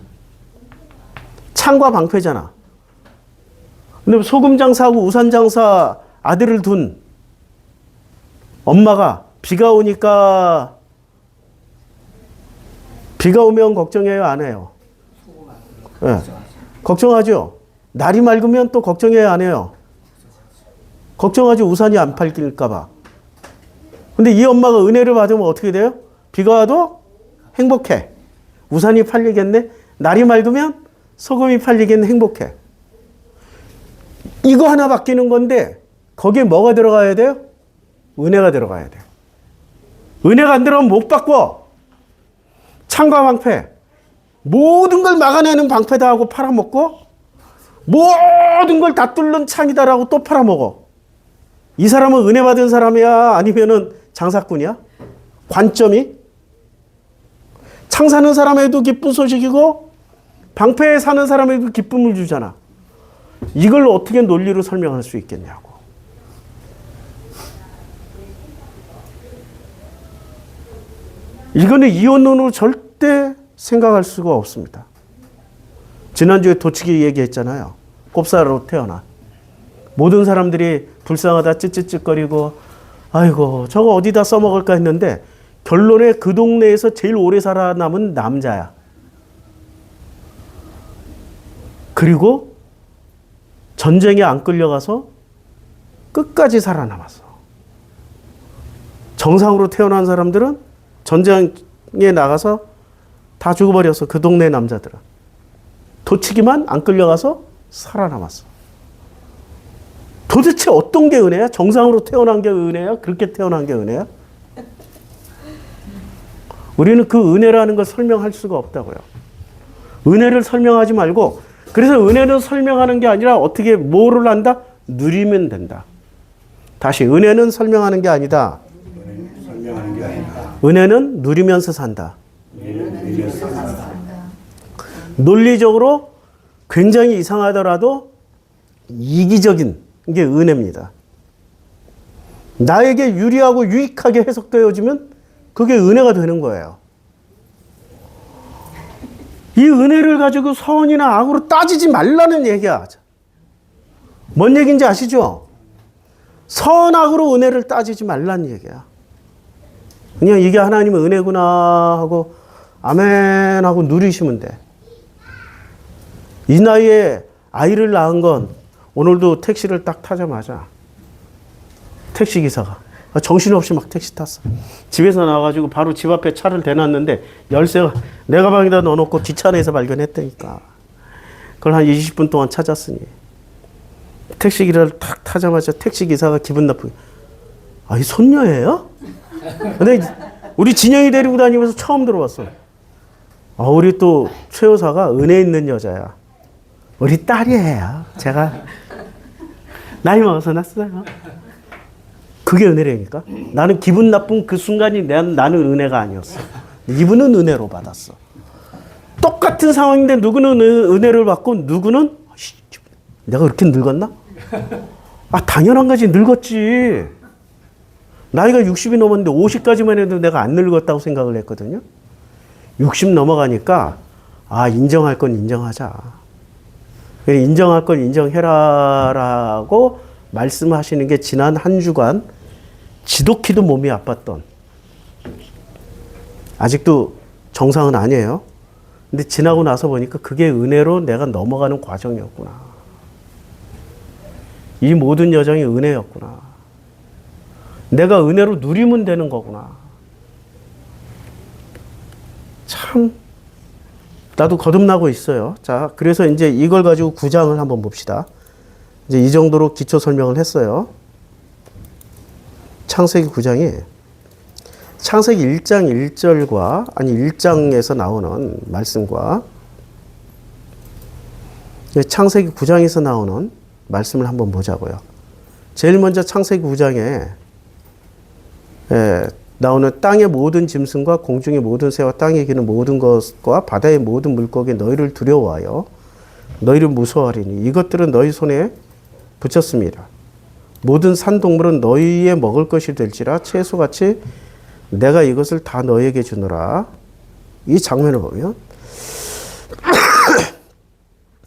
[SPEAKER 1] 창과 방패잖아. 근데 소금 장사하고 우산 장사 아들을 둔 엄마가 비가 오면 걱정해요, 안 해요? 네. 걱정하죠. 날이 맑으면 또 걱정해요, 안 해요? 걱정하죠. 우산이 안 팔릴까 봐. 근데 이 엄마가 은혜를 받으면 어떻게 돼요? 비가 와도 행복해. 우산이 팔리겠네. 날이 맑으면 소금이 팔리겠네. 행복해. 이거 하나 바뀌는 건데 거기에 뭐가 들어가야 돼요? 은혜가 들어가야 돼요. 은혜가 안 들어가면 못 바꿔. 창과 방패. 모든 걸 막아내는 방패다 하고 팔아먹고 모든 걸 다 뚫는 창이다라고 또 팔아먹어. 이 사람은 은혜 받은 사람이야? 아니면은 장사꾼이야? 관점이? 창 사는 사람에도 기쁜 소식이고 방패에 사는 사람에도 기쁨을 주잖아. 이걸 어떻게 논리로 설명할 수 있겠냐고. 이거는 이원론으로 절대 생각할 수가 없습니다. 지난주에 도치기 얘기했잖아요. 곱사로 태어나. 모든 사람들이 불쌍하다 찌찌찌거리고 아이고 저거 어디다 써먹을까 했는데 결론에 그 동네에서 제일 오래 살아남은 남자야. 그리고 전쟁에 안 끌려가서 끝까지 살아남았어. 정상으로 태어난 사람들은 전쟁에 나가서 다 죽어버렸어. 그 동네 남자들은. 도치기만 안 끌려가서 살아남았어. 도대체 어떤 게 은혜야? 정상으로 태어난 게 은혜야? 그렇게 태어난 게 은혜야? 우리는 그 은혜라는 걸 설명할 수가 없다고요. 은혜를 설명하지 말고, 그래서 은혜는 설명하는 게 아니라 어떻게 뭐를 한다? 누리면 된다. 다시, 은혜는 설명하는 게 아니다. 은혜는 누리면서 산다. 논리적으로 굉장히 이상하더라도 이기적인 게 은혜입니다. 나에게 유리하고 유익하게 해석되어지면 그게 은혜가 되는 거예요. 이 은혜를 가지고 선이나 악으로 따지지 말라는 얘기야. 뭔 얘기인지 아시죠? 선악으로 은혜를 따지지 말라는 얘기야. 그냥 이게 하나님의 은혜구나 하고 아멘 하고 누리시면 돼. 이 나이에 아이를 낳은 건 오늘도 택시를 딱 타자마자 택시기사가 정신없이 막 택시 탔어. 집에서 나와가지고 바로 집 앞에 차를 대놨는데 열쇠가 내 가방에다 넣어놓고 뒷차 안에서 발견했다니까. 그걸 한 20분 동안 찾았으니 택시기를 탁 타자마자 택시기사가 기분 나쁘게 아, 이 손녀예요? 근데 우리 진영이 데리고 다니면서 처음 들어봤어. 아, 우리 또 최 여사가 은혜 있는 여자야. 우리 딸이에요. 제가 나이 먹어서 났어요. 그게 은혜라니까. 나는 기분 나쁜 그 순간이 나는 은혜가 아니었어. 이분은 은혜로 받았어. 똑같은 상황인데 누구는 은혜를 받고 누구는 내가 그렇게 늙었나? 아, 당연한 거지. 늙었지. 나이가 60이 넘었는데 50까지만 해도 내가 안 늙었다고 생각을 했거든요. 60 넘어가니까 아, 인정할 건 인정하자. 인정할 건 인정해라라고 말씀하시는 게 지난 한 주간 지독히도 몸이 아팠던, 아직도 정상은 아니에요. 근데 지나고 나서 보니까 그게 은혜로 내가 넘어가는 과정이었구나. 이 모든 여정이 은혜였구나. 내가 은혜로 누리면 되는 거구나. 참 나도 거듭나고 있어요. 자, 그래서 이제 이걸 가지고 9장을 한번 봅시다. 이제 이 정도로 기초 설명을 했어요. 창세기 9장이 창세기 1장 1절과 아니 1장에서 나오는 말씀과 창세기 9장에서 나오는 말씀을 한번 보자고요. 제일 먼저 창세기 9장에 나오는 땅의 모든 짐승과 공중의 모든 새와 땅에 기는 모든 것과 바다의 모든 물고기 너희를 두려워하여 너희를 무서워하리니 이것들은 너희 손에 붙였습니다. 모든 산동물은 너희의 먹을 것이 될지라 채소같이 내가 이것을 다 너희에게 주노라. 이 장면을 보면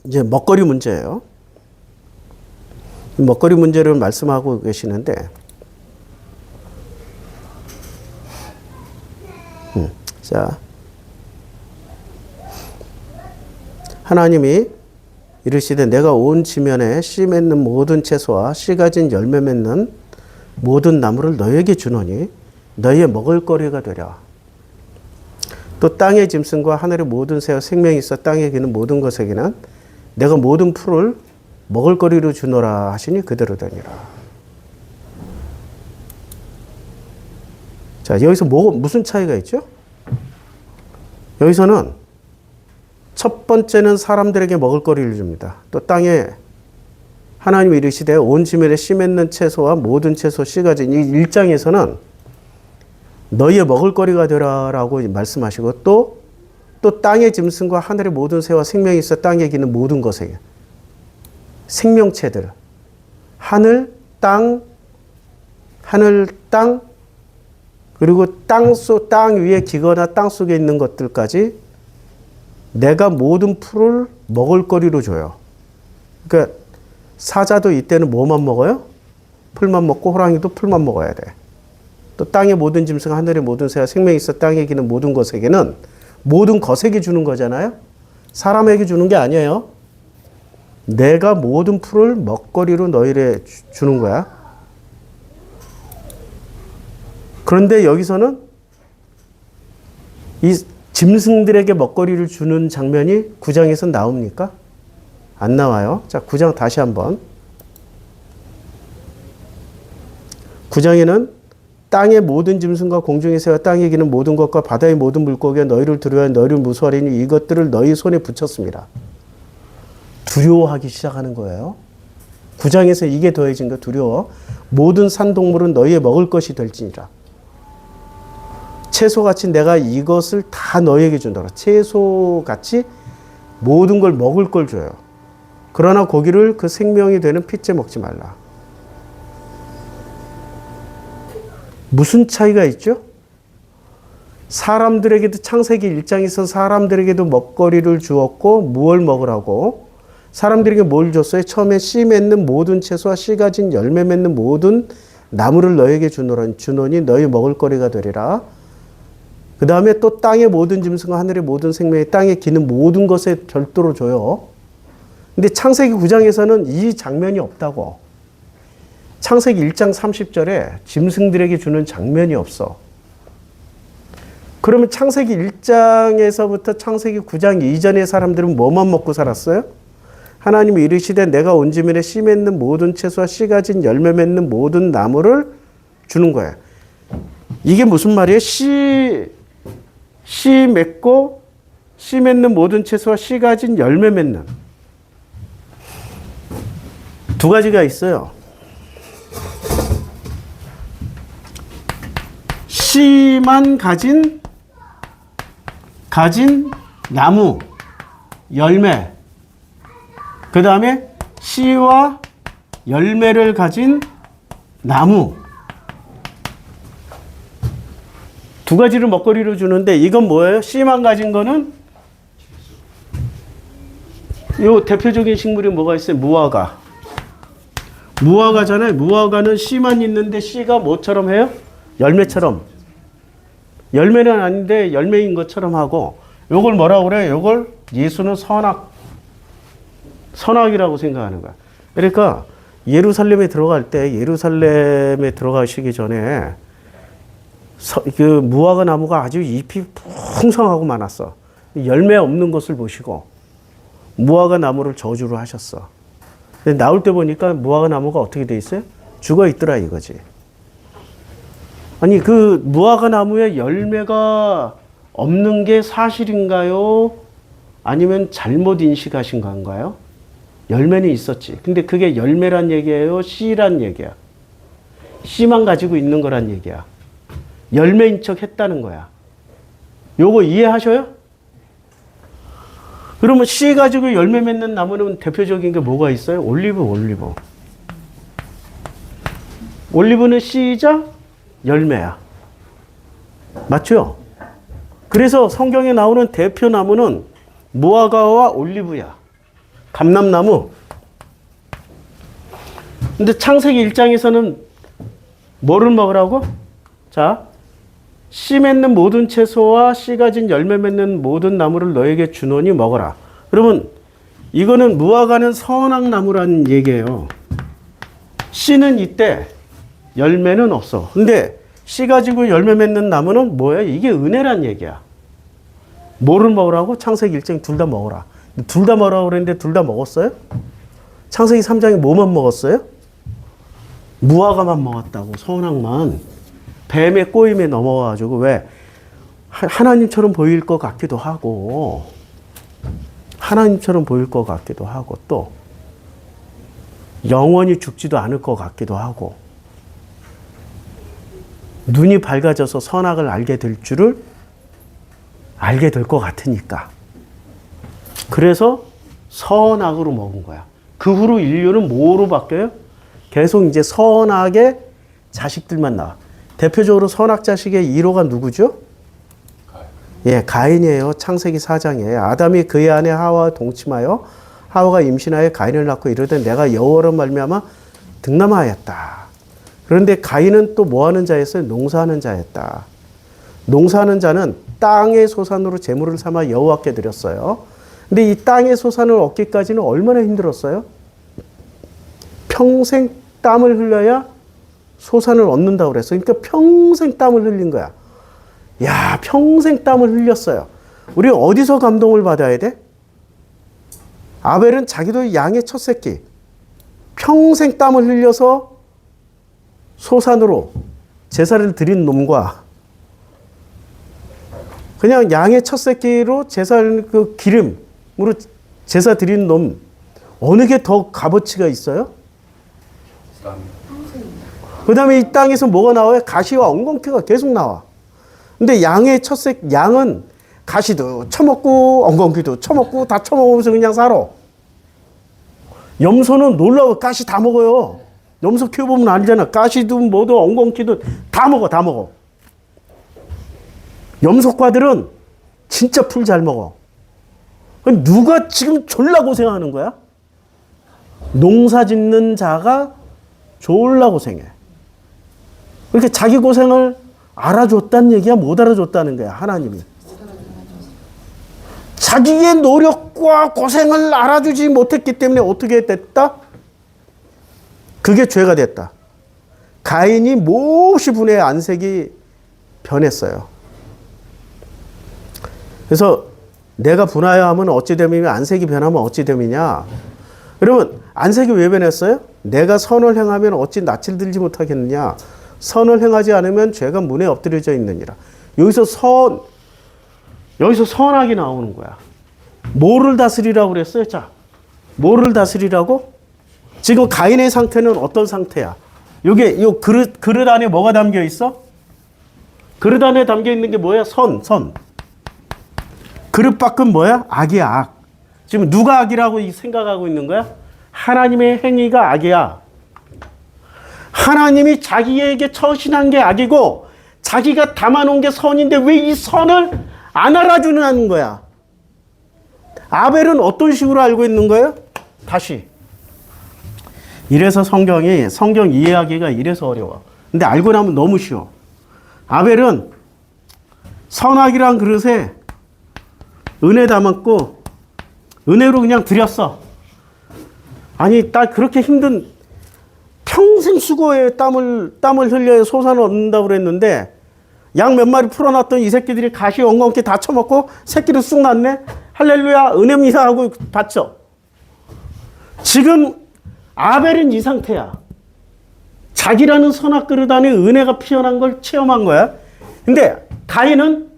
[SPEAKER 1] 이제 먹거리 문제예요. 먹거리 문제를 말씀하고 계시는데, 자, 하나님이 이르시되 내가 온 지면에 씨 맺는 모든 채소와 씨 가진 열매 맺는 모든 나무를 너에게 주노니 너희의 먹을거리가 되랴. 또 땅의 짐승과 하늘의 모든 새와 생명이 있어 땅에 기는 모든 것에게는 내가 모든 풀을 먹을거리로 주노라 하시니 그대로 되니라. 자, 여기서 무슨 차이가 있죠? 여기서는 첫 번째는 사람들에게 먹을거리를 줍니다. 또 땅에 하나님이 이르시되 온 지면에 씨 맺는 채소와 모든 채소 씨 가진 이 1장에서는 너희의 먹을거리가 되라라고 말씀하시고 또 땅의 짐승과 하늘의 모든 새와 생명이 있어 땅에 기는 모든 것에 생명체들 하늘, 땅 그리고 땅 위에 기거나 땅 속에 있는 것들까지 내가 모든 풀을 먹을거리로 줘요. 그러니까 사자도 이때는 뭐만 먹어요? 풀만 먹고 호랑이도 풀만 먹어야 돼. 또 땅의 모든 짐승, 하늘의 모든 새와 생명이 있어 땅에 기는 모든 것에게는 모든 것에게 주는 거잖아요. 사람에게 주는 게 아니에요. 내가 모든 풀을 먹거리로 너희를 주는 거야. 그런데 여기서는 이 짐승들에게 먹거리를 주는 장면이 9장에서 나옵니까? 안 나와요. 자, 9장 다시 한번. 9장에는 땅의 모든 짐승과 공중의 새와 땅에 기는 모든 것과 바다의 모든 물고기가 너희를 두려워하여 너희를 무서워하리니 이것들을 너희 손에 붙였습니다. 두려워하기 시작하는 거예요. 9장에서 이게 더해진 거 두려워. 모든 산동물은 너희의 먹을 것이 될지니라. 채소같이 내가 이것을 다 너희에게 준다라. 채소같이 모든 걸 먹을 걸 줘요. 그러나 고기를 그 생명이 되는 핏째 먹지 말라. 무슨 차이가 있죠? 사람들에게도 창세기 1장에서 사람들에게도 먹거리를 주었고 무엇을 먹으라고? 사람들에게 뭘 줬어요? 처음에 씨 맺는 모든 채소와 씨 가진 열매 맺는 모든 나무를 너에게 주노니 너희 먹을거리가 되리라. 그 다음에 또 땅의 모든 짐승과 하늘의 모든 생명이 땅에 기는 모든 것에 별도로 줘요. 근데 창세기 9장에서는 이 장면이 없다고. 창세기 1장 30절에 짐승들에게 주는 장면이 없어. 그러면 창세기 1장에서부터 창세기 9장 이전의 사람들은 뭐만 먹고 살았어요? 하나님이 이르시되 내가 온 지면에 씨 맺는 모든 채소와 씨 가진 열매 맺는 모든 나무를 주는 거야. 이게 무슨 말이에요? 씨 맺고 씨 맺는 모든 채소와 씨 가진 열매 맺는 두 가지가 있어요. 씨만 가진 나무, 열매. 그 다음에 씨와 열매를 가진 나무. 두 가지를 먹거리로 주는데 이건 뭐예요? 씨만 가진 거는 요 대표적인 식물이 뭐가 있어요? 무화과. 무화과잖아요. 무화과는 씨만 있는데 씨가 뭐처럼 해요? 열매처럼. 열매는 아닌데 열매인 것처럼 하고 요걸 뭐라고 그래요? 요걸 예수는 선악이라고 생각하는 거야. 그러니까 예루살렘에 들어가시기 전에 그 무화과 나무가 아주 잎이 풍성하고 많았어. 열매 없는 것을 보시고 무화과 나무를 저주를 하셨어. 근데 나올 때 보니까 무화과 나무가 어떻게 돼 있어요? 죽어 있더라 이거지. 아니 그 무화과 나무에 열매가 없는 게 사실인가요? 아니면 잘못 인식하신 건가요? 열매는 있었지. 근데 그게 열매란 얘기예요? 씨란 얘기야? 씨만 가지고 있는 거란 얘기야. 열매인 척 했다는 거야. 요거 이해하셔요? 그러면 씨 가지고 열매 맺는 나무는 대표적인 게 뭐가 있어요? 올리브. 올리브는 씨이자 열매야. 맞죠? 그래서 성경에 나오는 대표 나무는 무화과와 올리브야. 감람나무. 근데 창세기 1장에서는 뭐를 먹으라고? 자, 씨 맺는 모든 채소와 씨 가진 열매 맺는 모든 나무를 너에게 주노니 먹어라. 그러면 이거는 무화과는 선악나무라는 얘기예요. 씨는 이때, 열매는 없어. 근데 씨 가지고 열매 맺는 나무는 뭐야? 이게 은혜란 얘기야. 뭐를 먹으라고? 창세기 1장에 둘 다 먹어라. 둘 다 먹으라고 그랬는데 둘 다 먹었어요? 창세기 3장에 뭐만 먹었어요? 무화과만 먹었다고, 선악만. 뱀의 꼬임에 넘어가가지고, 왜? 하나님처럼 보일 것 같기도 하고, 하나님처럼 보일 것 같기도 하고, 또, 영원히 죽지도 않을 것 같기도 하고, 눈이 밝아져서 선악을 알게 될 줄을 알게 될 것 같으니까. 그래서 선악으로 먹은 거야. 그 후로 인류는 뭐로 바뀌어요? 계속 이제 선악의 자식들만 나와. 대표적으로 선악 자식의 1호가 누구죠? 예, 가인이에요. 창세기 4장에. 아담이 그의 아내 하와와 동침하여 하와가 임신하여 가인을 낳고 이르되 내가 여호와로 말미암아 득남하였다. 그런데 가인은 또 뭐하는 자였어요? 농사하는 자였다. 농사하는 자는 땅의 소산으로 제물을 삼아 여호와께 드렸어요. 근데 이 땅의 소산을 얻기까지는 얼마나 힘들었어요? 평생 땀을 흘려야 소산을 얻는다고 그랬어요. 그러니까 평생 땀을 흘린 거야. 야, 평생 땀을 흘렸어요. 우리 어디서 감동을 받아야 돼? 아벨은 자기도 양의 첫 새끼. 평생 땀을 흘려서 소산으로 제사를 드린 놈과 그냥 양의 첫 새끼로 제사를 그 기름으로 제사 드린 놈, 어느 게 더 값어치가 있어요? 그 다음에 이 땅에서 뭐가 나와요? 가시와 엉겅퀴가 계속 나와. 근데 양의 양은 가시도 처먹고 엉겅퀴도 처먹고 다 처먹으면서 그냥 살아. 염소는 놀라워. 가시 다 먹어요. 염소 키워보면 알잖아. 가시든 뭐든 엉겅퀴든 다 먹어, 다 먹어. 염소과들은 진짜 풀 잘 먹어. 누가 지금 졸라 고생하는 거야? 농사 짓는 자가 졸라 고생해. 그렇게 자기 고생을 알아줬다는 얘기야? 못 알아줬다는 거야, 하나님이. 자기의 노력과 고생을 알아주지 못했기 때문에 어떻게 됐다? 그게 죄가 됐다. 가인이 몹시 분의 안색이 변했어요. 그래서 내가 분하여 하면 어찌 됨이며 안색이 변하면 어찌 됨이냐. 그러면 안색이 왜 변했어요? 내가 선을 행하면 어찌 낯을 들지 못하겠느냐. 선을 행하지 않으면 죄가 문에 엎드려져 있느니라. 여기서 선악이 나오는 거야. 뭐를 다스리라고 그랬어요? 자, 뭐를 다스리라고? 지금 가인의 상태는 어떤 상태야? 요게 요 그릇 안에 뭐가 담겨 있어? 그릇 안에 담겨 있는 게 뭐야? 선. 그릇 밖은 뭐야? 악이야, 악. 지금 누가 악이라고 생각하고 있는 거야? 하나님의 행위가 악이야. 하나님이 자기에게 처신한 게 악이고 자기가 담아놓은 게 선인데 왜 이 선을 안 알아주는 거야? 아벨은 어떤 식으로 알고 있는 거예요? 다시. 이래서 성경 이해하기가 이래서 어려워. 근데 알고 나면 너무 쉬워. 아벨은 선악이란 그릇에 은혜 담았고 은혜로 그냥 드렸어. 아니, 딱 그렇게 힘든 평생 수고에 땀을 흘려야 소산을 얻는다고 그랬는데 양 몇 마리 풀어놨던 이 새끼들이 가시 엉겅퀴 다 처먹고 새끼를 쑥 낳네. 할렐루야 은혜입니다 하고 받죠. 지금 아벨은 이 상태야. 자기라는 선악 그릇 안에 은혜가 피어난 걸 체험한 거야. 근데 가인은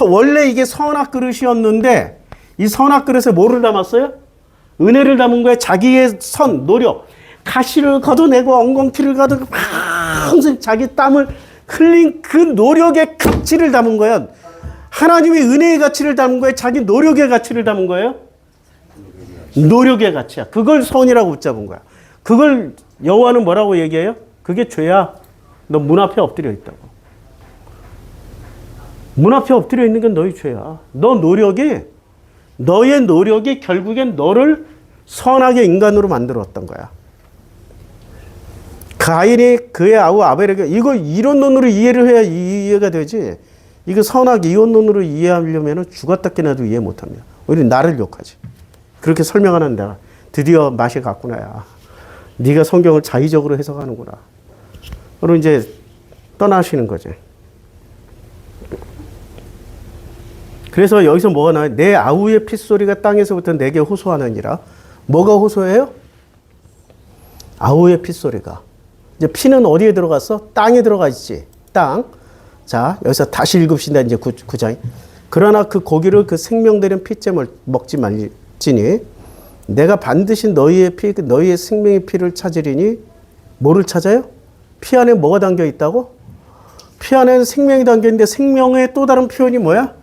[SPEAKER 1] 원래 이게 선악 그릇이었는데 이 선악 그릇에 뭐를 담았어요? 은혜를 담은 거야. 자기의 노력. 가시를 걷어내고 엉겅퀴를 걷어내고 항상 자기 땀을 흘린 그 노력의 가치를 담은 거야. 하나님의 은혜의 가치를 담은 거예요? 자기 노력의 가치를 담은 거예요? 노력의 가치야. 그걸 선이라고 붙잡은 거야. 그걸 여호와는 뭐라고 얘기해요? 그게 죄야. 너 문 앞에 엎드려 있다고. 문 앞에 엎드려 있는 건 너희 죄야. 너 너의 노력이 결국엔 너를 선하게 인간으로 만들었던 거야. 가인이 그의 아우 아벨에게 이거 이론론으로 이해를 해야 이해가 되지. 이거 선악 이론론으로 이해하려면 죽었다 깨나도 이해 못합니다. 오히려 나를 욕하지. 그렇게 설명하는 내가 드디어 맛이 갔구나. 야. 네가 성경을 자의적으로 해석하는구나. 그리고 이제 떠나시는 거지. 그래서 여기서 뭐가 나와요? 내 아우의 핏소리가 땅에서부터 내게 호소하느니라. 뭐가 호소해요? 아우의 핏소리가. 이제 피는 어디에 들어갔어? 땅에 들어가 있지. 땅. 자, 여기서 다시 읽읍시다. 이제 9장. 그러나 그 고기를 그 생명되는 피잼을 먹지 말지니 내가 반드시 너희의 피, 너희의 생명의 피를 찾으리니 뭐를 찾아요? 피 안에 뭐가 담겨 있다고? 피 안에는 생명이 담겨 있는데 생명의 또 다른 표현이 뭐야?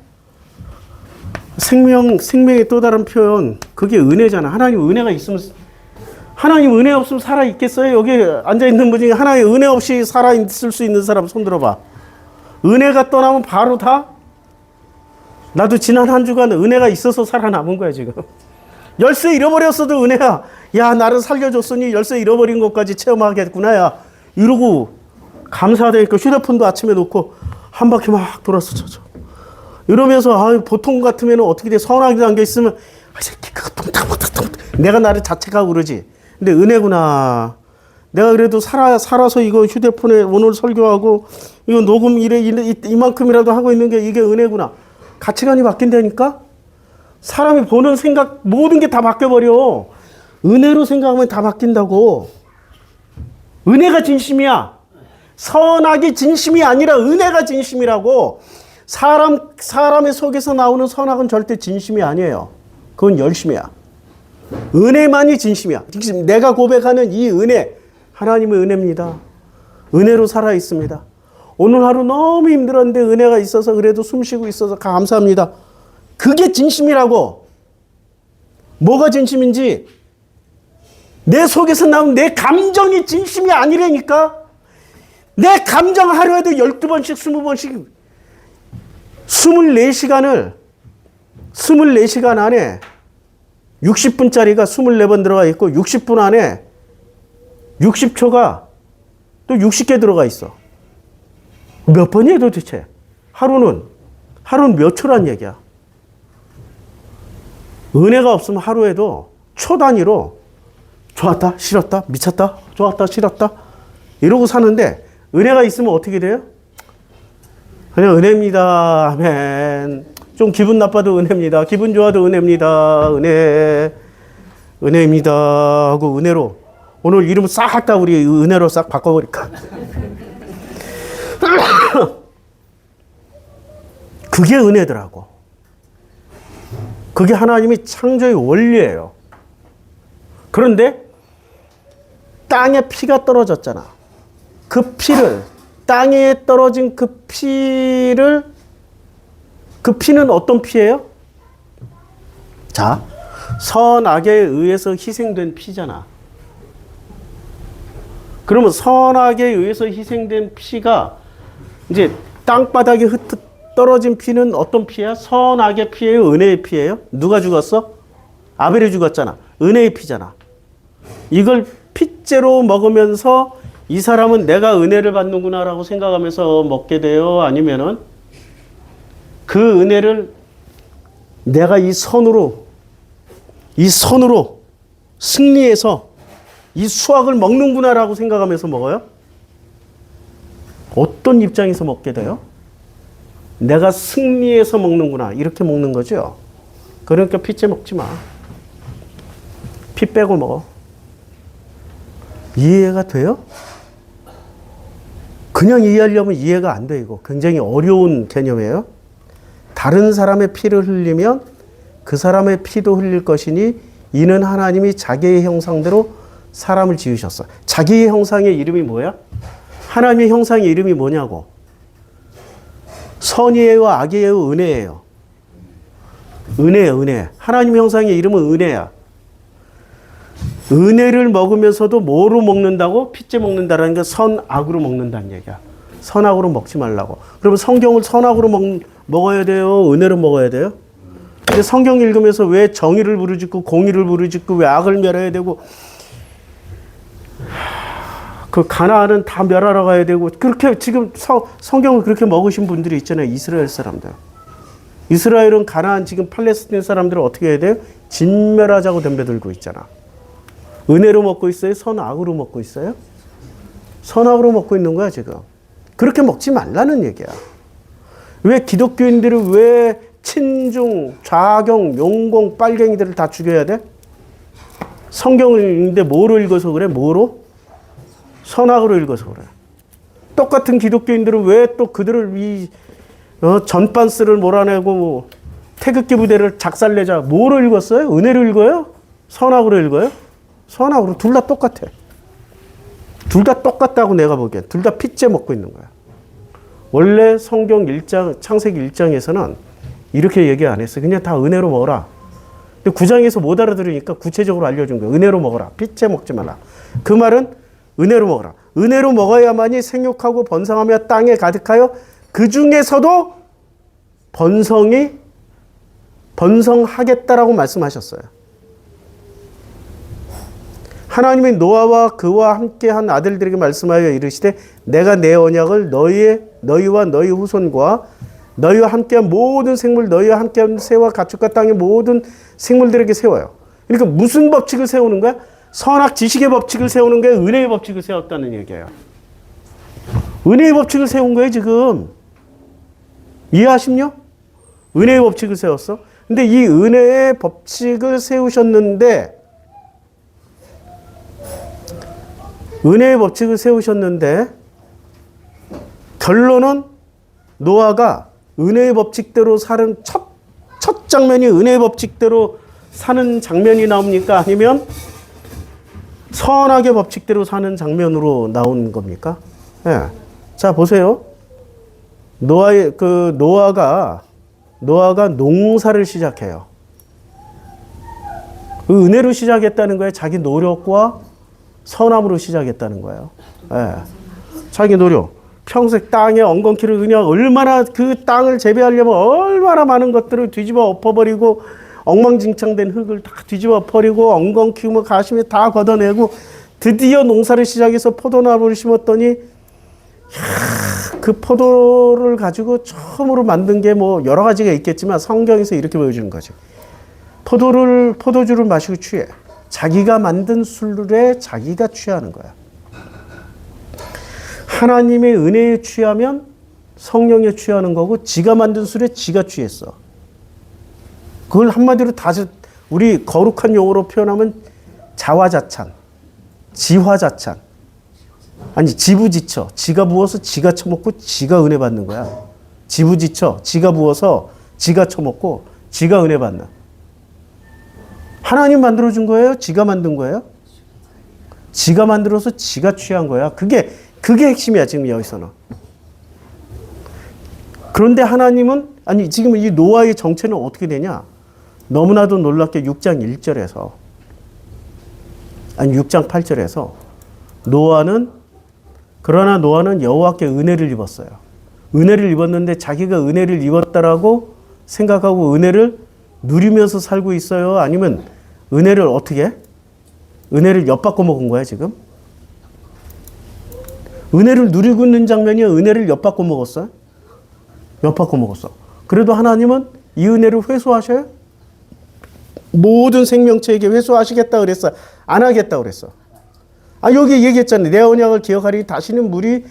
[SPEAKER 1] 생명의 또 다른 표현. 그게 은혜잖아. 하나님 은혜가 있으면, 하나님 은혜 없으면 살아있겠어요? 여기 앉아있는 분 중에 하나님 은혜 없이 살아있을 수 있는 사람 손 들어봐. 은혜가 떠나면 바로 다? 나도 지난 한 주간 은혜가 있어서 살아남은 거야, 지금. 열쇠 잃어버렸어도 은혜야. 야, 나를 살려줬으니 열쇠 잃어버린 것까지 체험하겠구나, 야. 이러고 감사하다니까 휴대폰도 아침에 놓고 한 바퀴 막 돌아서 쳐줘. 이러면서 보통 같으면 어떻게 돼? 선하게 담겨있으면 이 새끼 내가 나를 자책하고 그러지. 근데 은혜구나. 내가 그래도 살아서 이거 휴대폰에 오늘 설교하고 이거 녹음 이만큼이라도 하고 있는 게 이게 은혜구나. 가치관이 바뀐다니까? 사람이 보는 생각 모든 게 다 바뀌어버려. 은혜로 생각하면 다 바뀐다고. 은혜가 진심이야. 선악이 진심이 아니라 은혜가 진심이라고. 사람의 속에서 나오는 선악은 절대 진심이 아니에요. 그건 열심이야. 은혜만이 진심이야. 내가 고백하는 이 은혜, 하나님의 은혜입니다. 은혜로 살아 있습니다. 오늘 하루 너무 힘들었는데 은혜가 있어서 그래도 숨 쉬고 있어서 감사합니다. 그게 진심이라고. 뭐가 진심인지 내 속에서 나온 내 감정이 진심이 아니라니까. 내 감정 하루에도 12번씩 20번씩 24시간 안에 60분짜리가 24번 들어가 있고 60분 안에 60초가 또 60개 들어가 있어. 몇 번이에요 도대체? 하루는 몇 초란 얘기야. 은혜가 없으면 하루에도 초 단위로 좋았다, 싫었다, 미쳤다, 좋았다, 싫었다 이러고 사는데 은혜가 있으면 어떻게 돼요? 그냥 은혜입니다. 아멘. 좀 기분 나빠도 은혜입니다. 기분 좋아도 은혜입니다. 은혜입니다 하고 은혜로 오늘 이름 싹 다 우리 은혜로 싹 바꿔버릴까? 그게 은혜더라고. 그게 하나님이 창조의 원리예요. 그런데 땅에 피가 떨어졌잖아. 그 피를, 땅에 떨어진 그 피는 어떤 피예요? 자, 선악에 의해서 희생된 피잖아. 그러면 선악에 의해서 희생된 피가 이제 땅바닥에 떨어진 피는 어떤 피야? 선악의 피예요? 은혜의 피예요? 누가 죽었어? 아벨이 죽었잖아. 은혜의 피잖아. 이걸 핏째로 먹으면서 이 사람은 내가 은혜를 받는구나 라고 생각하면서 먹게 돼요? 아니면은 그 은혜를 내가 이 선으로 승리해서 이 수확을 먹는구나 라고 생각하면서 먹어요? 어떤 입장에서 먹게 돼요? 내가 승리해서 먹는구나 이렇게 먹는 거죠. 그러니까 핏째 먹지 마. 피 빼고 먹어. 이해가 돼요? 그냥 이해하려면 이해가 안 돼. 이거 굉장히 어려운 개념이에요. 다른 사람의 피를 흘리면 그 사람의 피도 흘릴 것이니 이는 하나님이 자기의 형상대로 사람을 지으셨어. 자기의 형상의 이름이 뭐야? 하나님의 형상의 이름이 뭐냐고. 선이에요, 악이에요, 은혜예요. 은혜예요, 은혜. 하나님 형상의 이름은 은혜야. 은혜를 먹으면서도 뭐로 먹는다고? 핏째 먹는다라는 게 선악으로 먹는다는 얘기야. 선악으로 먹지 말라고. 그러면 성경을 선악으로 먹어야 돼요? 은혜로 먹어야 돼요? 근데 성경 읽으면서 왜 정의를 부르짖고 공의를 부르짖고 왜 악을 멸해야 되고 그 가나안은 다 멸하러 가야 되고 그렇게 지금 성경을 그렇게 먹으신 분들이 있잖아요. 이스라엘 사람들. 이스라엘은 가나안 지금 팔레스타인 사람들을 어떻게 해야 돼요? 진멸하자고 덤벼들고 있잖아. 은혜로 먹고 있어요? 선악으로 먹고 있어요? 선악으로 먹고 있는 거야 지금. 그렇게 먹지 말라는 얘기야. 왜 기독교인들을 왜 친중, 좌경, 용공, 빨갱이들을 다 죽여야 돼? 성경을 읽는데 뭐로 읽어서 그래? 뭐로? 선악으로 읽어서 그래. 똑같은 기독교인들은 왜 또 그들을 전반스를 몰아내고 태극기 부대를 작살내자. 뭐로 읽었어요? 은혜로 읽어요? 선악으로 읽어요? 선악으로. 둘 다 똑같아. 둘 다 똑같다고 내가 보기엔. 둘 다 핏째 먹고 있는 거야. 원래 성경 1장, 창세기 1장에서는 이렇게 얘기 안 했어요. 그냥 다 은혜로 먹어라. 근데 9장에서 못 알아들으니까 구체적으로 알려준 거예요. 은혜로 먹어라. 핏째 먹지 말라. 그 말은 은혜로 먹어라. 은혜로 먹어야만이 생육하고 번성하며 땅에 가득하여 그 중에서도 번성하겠다라고 말씀하셨어요. 하나님이 노아와 그와 함께한 아들들에게 말씀하여 이르시되 내가 내 언약을 너희와 너희 후손과 너희와 함께한 모든 생물, 너희와 함께한 새와 가축과 땅의 모든 생물들에게 세워요. 그러니까 무슨 법칙을 세우는 거야? 선악 지식의 법칙을 세우는 게 은혜의 법칙을 세웠다는 얘기예요. 은혜의 법칙을 세운 거예요 지금. 이해하십니까? 은혜의 법칙을 세웠어. 근데 이 은혜의 법칙을 세우셨는데 결론은 노아가 은혜의 법칙대로 사는 첫 장면이 은혜의 법칙대로 사는 장면이 나옵니까? 아니면 선악의 법칙대로 사는 장면으로 나온 겁니까? 예. 자, 보세요. 노아가 농사를 시작해요. 그 은혜로 시작했다는 거예요. 자기 노력과 선함으로 시작했다는 거예요. 예. 자기 노력. 평생 땅에 엉겅퀴를 그냥 얼마나 그 땅을 재배하려면 얼마나 많은 것들을 뒤집어 엎어버리고 엉망진창된 흙을 다 뒤집어 버리고 엉겅퀴 뭐 가시미 다 걷어내고 드디어 농사를 시작해서 포도나무를 심었더니 그 포도를 가지고 처음으로 만든 게 뭐 여러 가지가 있겠지만 성경에서 이렇게 보여주는 거지. 포도주를 마시고 취해. 자기가 만든 술에 자기가 취하는 거야. 하나님의 은혜에 취하면 성령에 취하는 거고 지가 만든 술에 지가 취했어. 그걸 한마디로 우리 거룩한 용어로 표현하면 자화자찬, 지화자찬. 아니 지부지쳐. 지가 부어서 지가 처먹고 지가 은혜 받는 거야. 지부지쳐. 지가 부어서 지가 처먹고 지가 은혜 받는. 하나님 만들어준 거예요? 지가 만든 거예요? 지가 만들어서 지가 취한 거야. 그게 핵심이야 지금 여기서는. 그런데 하나님은 지금 이 노아의 정체는 어떻게 되냐? 너무나도 놀랍게 6장 1절에서 6장 8절에서 그러나 노아는 여호와께 은혜를 입었어요. 은혜를 입었는데 자기가 은혜를 입었다라고 생각하고 은혜를 누리면서 살고 있어요? 아니면 은혜를 어떻게 해? 은혜를 엿바꿔 먹은 거야 지금? 은혜를 누리고 있는 장면이 은혜를 엿바꿔 먹었어요? 엿바꿔 먹었어. 그래도 하나님은 이 은혜를 회수하셔요? 모든 생명체에게 회수하시겠다 그랬어? 안 하겠다 그랬어? 여기 얘기했잖아요. 내 언약을 기억하리 다시는 물이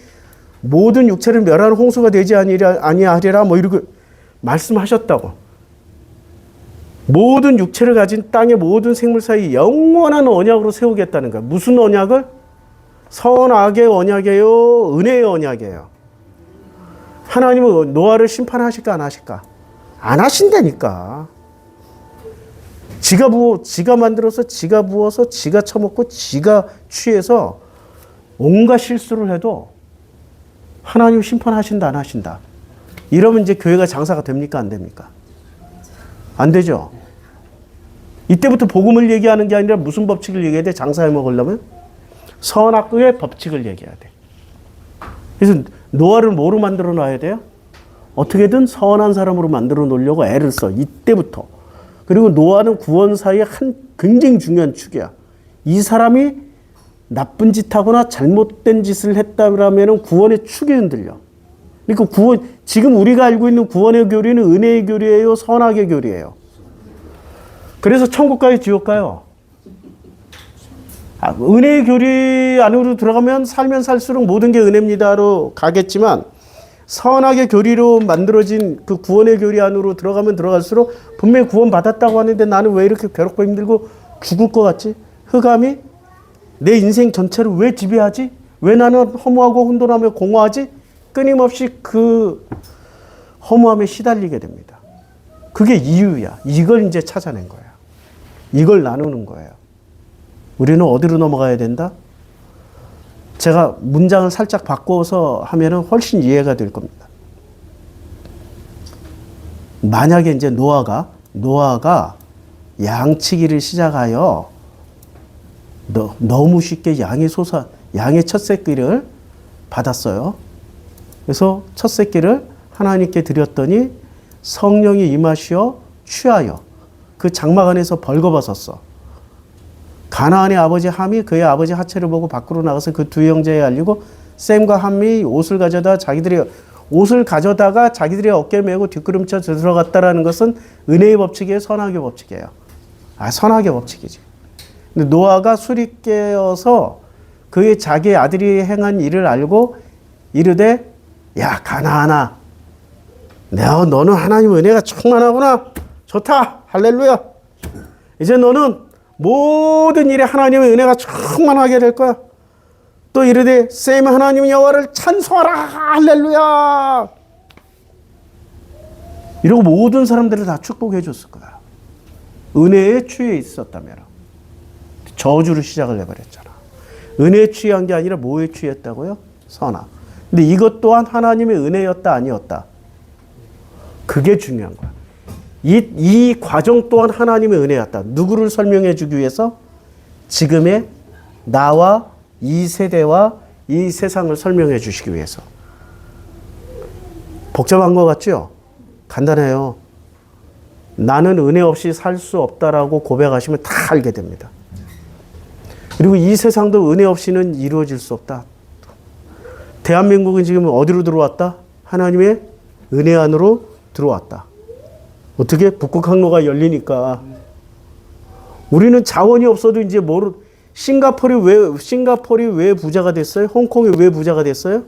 [SPEAKER 1] 모든 육체를 멸하는 홍수가 되지 아니하리라 뭐 이렇게 말씀하셨다고. 모든 육체를 가진 땅의 모든 생물 사이 영원한 언약으로 세우겠다는 거야. 무슨 언약을? 선악의 언약이에요? 은혜의 언약이에요? 하나님은 노아를 심판하실까 안 하실까? 안 하신다니까. 지가 만들어서 지가 부어서 지가 처먹고 지가 취해서 온갖 실수를 해도 하나님 심판하신다 안 하신다. 이러면 이제 교회가 장사가 됩니까 안 됩니까? 안 되죠. 이때부터 복음을 얘기하는 게 아니라 무슨 법칙을 얘기해야 돼? 장사해 먹으려면? 선악의 법칙을 얘기해야 돼. 그래서 노아를 뭐로 만들어 놔야 돼요? 어떻게든 선한 사람으로 만들어 놓으려고 애를 써. 이때부터. 그리고 노아는 구원사의 한 굉장히 중요한 축이야. 이 사람이 나쁜 짓 하거나 잘못된 짓을 했다면 구원의 축이 흔들려. 그러니까 지금 우리가 알고 있는 구원의 교리는 은혜의 교리예요, 선악의 교리예요. 그래서 천국 가요, 지옥 가요? 은혜의 교리 안으로 들어가면 살면 살수록 모든 게 은혜입니다로 가겠지만, 선악의 교리로 만들어진 그 구원의 교리 안으로 들어가면 들어갈수록 분명히 구원 받았다고 하는데 나는 왜 이렇게 괴롭고 힘들고 죽을 것 같지? 흑암이 내 인생 전체를 왜 지배하지? 왜 나는 허무하고 혼돈하며 공허하지? 끊임없이 그 허무함에 시달리게 됩니다. 그게 이유야. 이걸 이제 찾아낸 거야. 이걸 나누는 거예요. 우리는 어디로 넘어가야 된다? 제가 문장을 살짝 바꿔서 하면은 훨씬 이해가 될 겁니다. 만약에 이제 노아가 양치기를 시작하여 너무 쉽게 양의 첫 새끼를 받았어요. 그래서 첫 새끼를 하나님께 드렸더니 성령이 임하시어 취하여 그 장막 안에서 벌거벗었어. 가나안의 아버지 함이 그의 아버지 하체를 보고 밖으로 나가서 그 두 형제에 알리고 셈과 함이 옷을 가져다가 자기들의 어깨에 메고 뒷걸음쳐 들어갔다라는 것은 은혜의 법칙이에요, 선악의 법칙이에요? 선악의 법칙이지. 근데 노아가 술이 깨어서 그의 자기 아들이 행한 일을 알고 이르되, 야 가나안아, 너는 하나님 은혜가 충만하구나. 좋다, 할렐루야. 이제 너는 모든 일에 하나님의 은혜가 충만하게 될 거야. 또 이르되 셈 하나님 여호와를 찬송하라, 할렐루야. 이러고 모든 사람들을 다 축복해 줬을 거야. 은혜에 취해 있었다면. 저주로 시작을 해버렸잖아. 은혜에 취한 게 아니라 뭐에 취했다고요? 선악. 근데 이것 또한 하나님의 은혜였다, 아니었다? 그게 중요한 거야. 이 과정 또한 하나님의 은혜였다. 누구를 설명해 주기 위해서? 지금의 나와 이 세대와 이 세상을 설명해 주시기 위해서. 복잡한 것 같죠? 간단해요. 나는 은혜 없이 살 수 없다라고 고백하시면 다 알게 됩니다. 그리고 이 세상도 은혜 없이는 이루어질 수 없다. 대한민국은 지금 어디로 들어왔다? 하나님의 은혜 안으로 들어왔다. 어떻게? 북극 항로가 열리니까. 우리는 자원이 없어도 이제 싱가포르이 왜 부자가 됐어요? 홍콩이 왜 부자가 됐어요?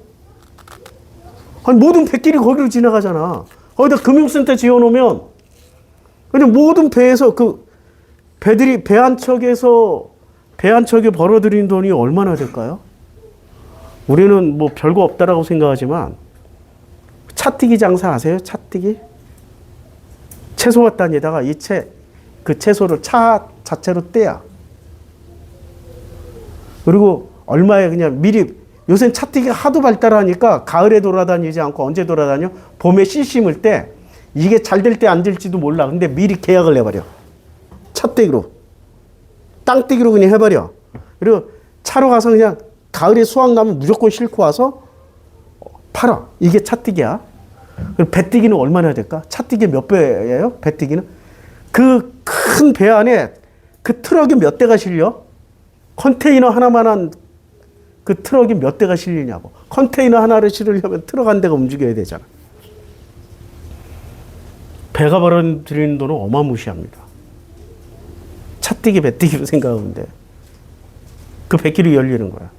[SPEAKER 1] 아니, 모든 배길이 거기로 지나가잖아. 거기다 금융센터 지어놓으면, 그냥 모든 배에서 배들이 배 한 척에 벌어들인 돈이 얼마나 될까요? 우리는 뭐 별거 없다라고 생각하지만, 차뛰기 장사 아세요? 차뛰기? 채소 갖다 नी다가 그 채소를 차 자체로 떼야. 그리고 얼마에 그냥 미리, 요새 차뛰기가 하도 발달하니까 가을에 돌아다니지 않고 언제 돌아다녀? 봄에 씨 심을 때 이게 잘 될 때 안 될지도 몰라. 근데 미리 계약을 해버려. 차떼기로. 땅떼기로 그냥 해버려. 그리고 차로 가서 그냥 가을에 수확 나면 무조건 싣고 와서 팔아. 이게 차뛰기야. 그럼 배뛰기는 얼마나 될까? 차뛰기 몇 배예요? 배뛰기는? 그 큰 배 안에 그 트럭이 몇 대가 실려? 컨테이너 하나만한 그 트럭이 몇 대가 실리냐고. 컨테이너 하나를 실으려면 트럭 한 대가 움직여야 되잖아. 배가 벌어들이는 돈은 어마무시합니다. 차뛰기 배뛰기로 생각하면 돼. 그 배길이 열리는 거야.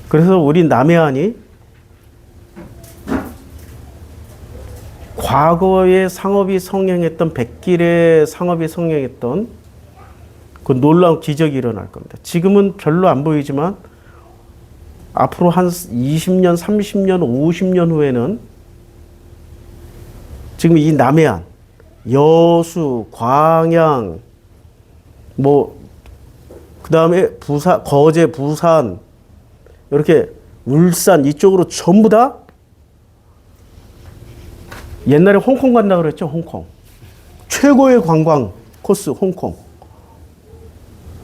[SPEAKER 1] 그래서 우리 남해안이 과거에 상업이 성행했던, 백길의 상업이 성행했던 그 놀라운 기적이 일어날 겁니다. 지금은 별로 안 보이지만 앞으로 한 20년, 30년, 50년 후에는 지금 이 남해안, 여수, 광양, 그 다음에 거제, 부산, 이렇게 울산 이쪽으로 전부 다 옛날에 홍콩 간다 그랬죠, 홍콩. 최고의 관광 코스, 홍콩.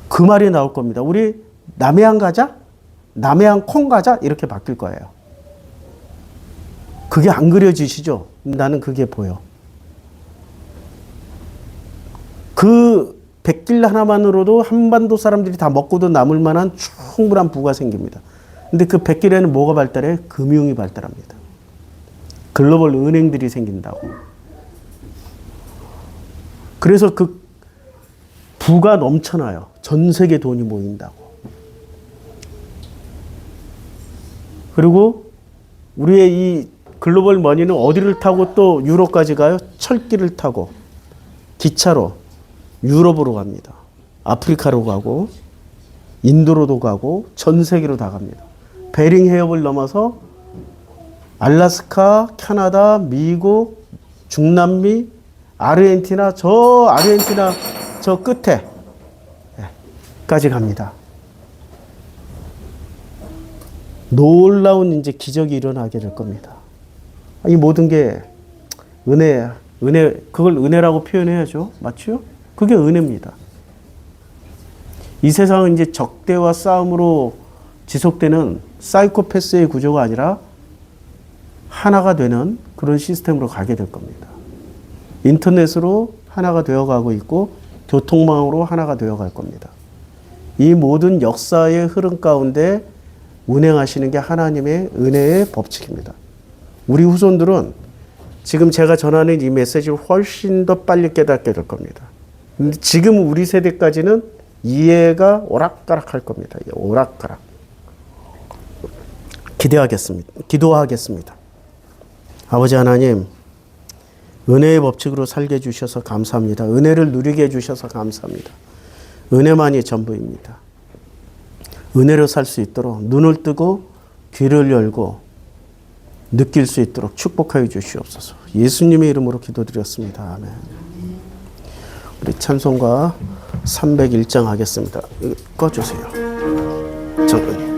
[SPEAKER 1] 그 말이 나올 겁니다. 우리 남해안 가자? 남해안 콩 가자? 이렇게 바뀔 거예요. 그게 안 그려지시죠? 나는 그게 보여. 그 백길 하나만으로도 한반도 사람들이 다 먹고도 남을 만한 충분한 부가 생깁니다. 근데 그 백길에는 뭐가 발달해? 금융이 발달합니다. 글로벌 은행들이 생긴다고. 그래서 그 부가 넘쳐나요. 전 세계 돈이 모인다고. 그리고 우리의 이 글로벌 머니는 어디를 타고 또 유럽까지 가요? 철길을 타고 기차로 유럽으로 갑니다. 아프리카로 가고 인도로도 가고 전 세계로 다 갑니다. 베링 해협을 넘어서 알래스카, 캐나다, 미국, 중남미, 아르헨티나 저 끝에 까지 갑니다. 놀라운 이제 기적이 일어나게 될 겁니다. 이 모든 게 은혜, 그걸 은혜라고 표현해야죠. 맞죠? 그게 은혜입니다. 이 세상은 이제 적대와 싸움으로 지속되는 사이코패스의 구조가 아니라 하나가 되는 그런 시스템으로 가게 될 겁니다. 인터넷으로 하나가 되어가고 있고 교통망으로 하나가 되어갈 겁니다. 이 모든 역사의 흐름 가운데 운행하시는 게 하나님의 은혜의 법칙입니다. 우리 후손들은 지금 제가 전하는 이 메시지를 훨씬 더 빨리 깨닫게 될 겁니다. 근데 지금 우리 세대까지는 이해가 오락가락 할 겁니다. 오락가락. 기도하겠습니다. 아버지 하나님, 은혜의 법칙으로 살게 해주셔서 감사합니다. 은혜를 누리게 해주셔서 감사합니다. 은혜만이 전부입니다. 은혜로 살 수 있도록 눈을 뜨고 귀를 열고 느낄 수 있도록 축복하여 주시옵소서. 예수님의 이름으로 기도드렸습니다. 아멘. 우리 찬송가 301장 하겠습니다. 꺼주세요. 잠깐.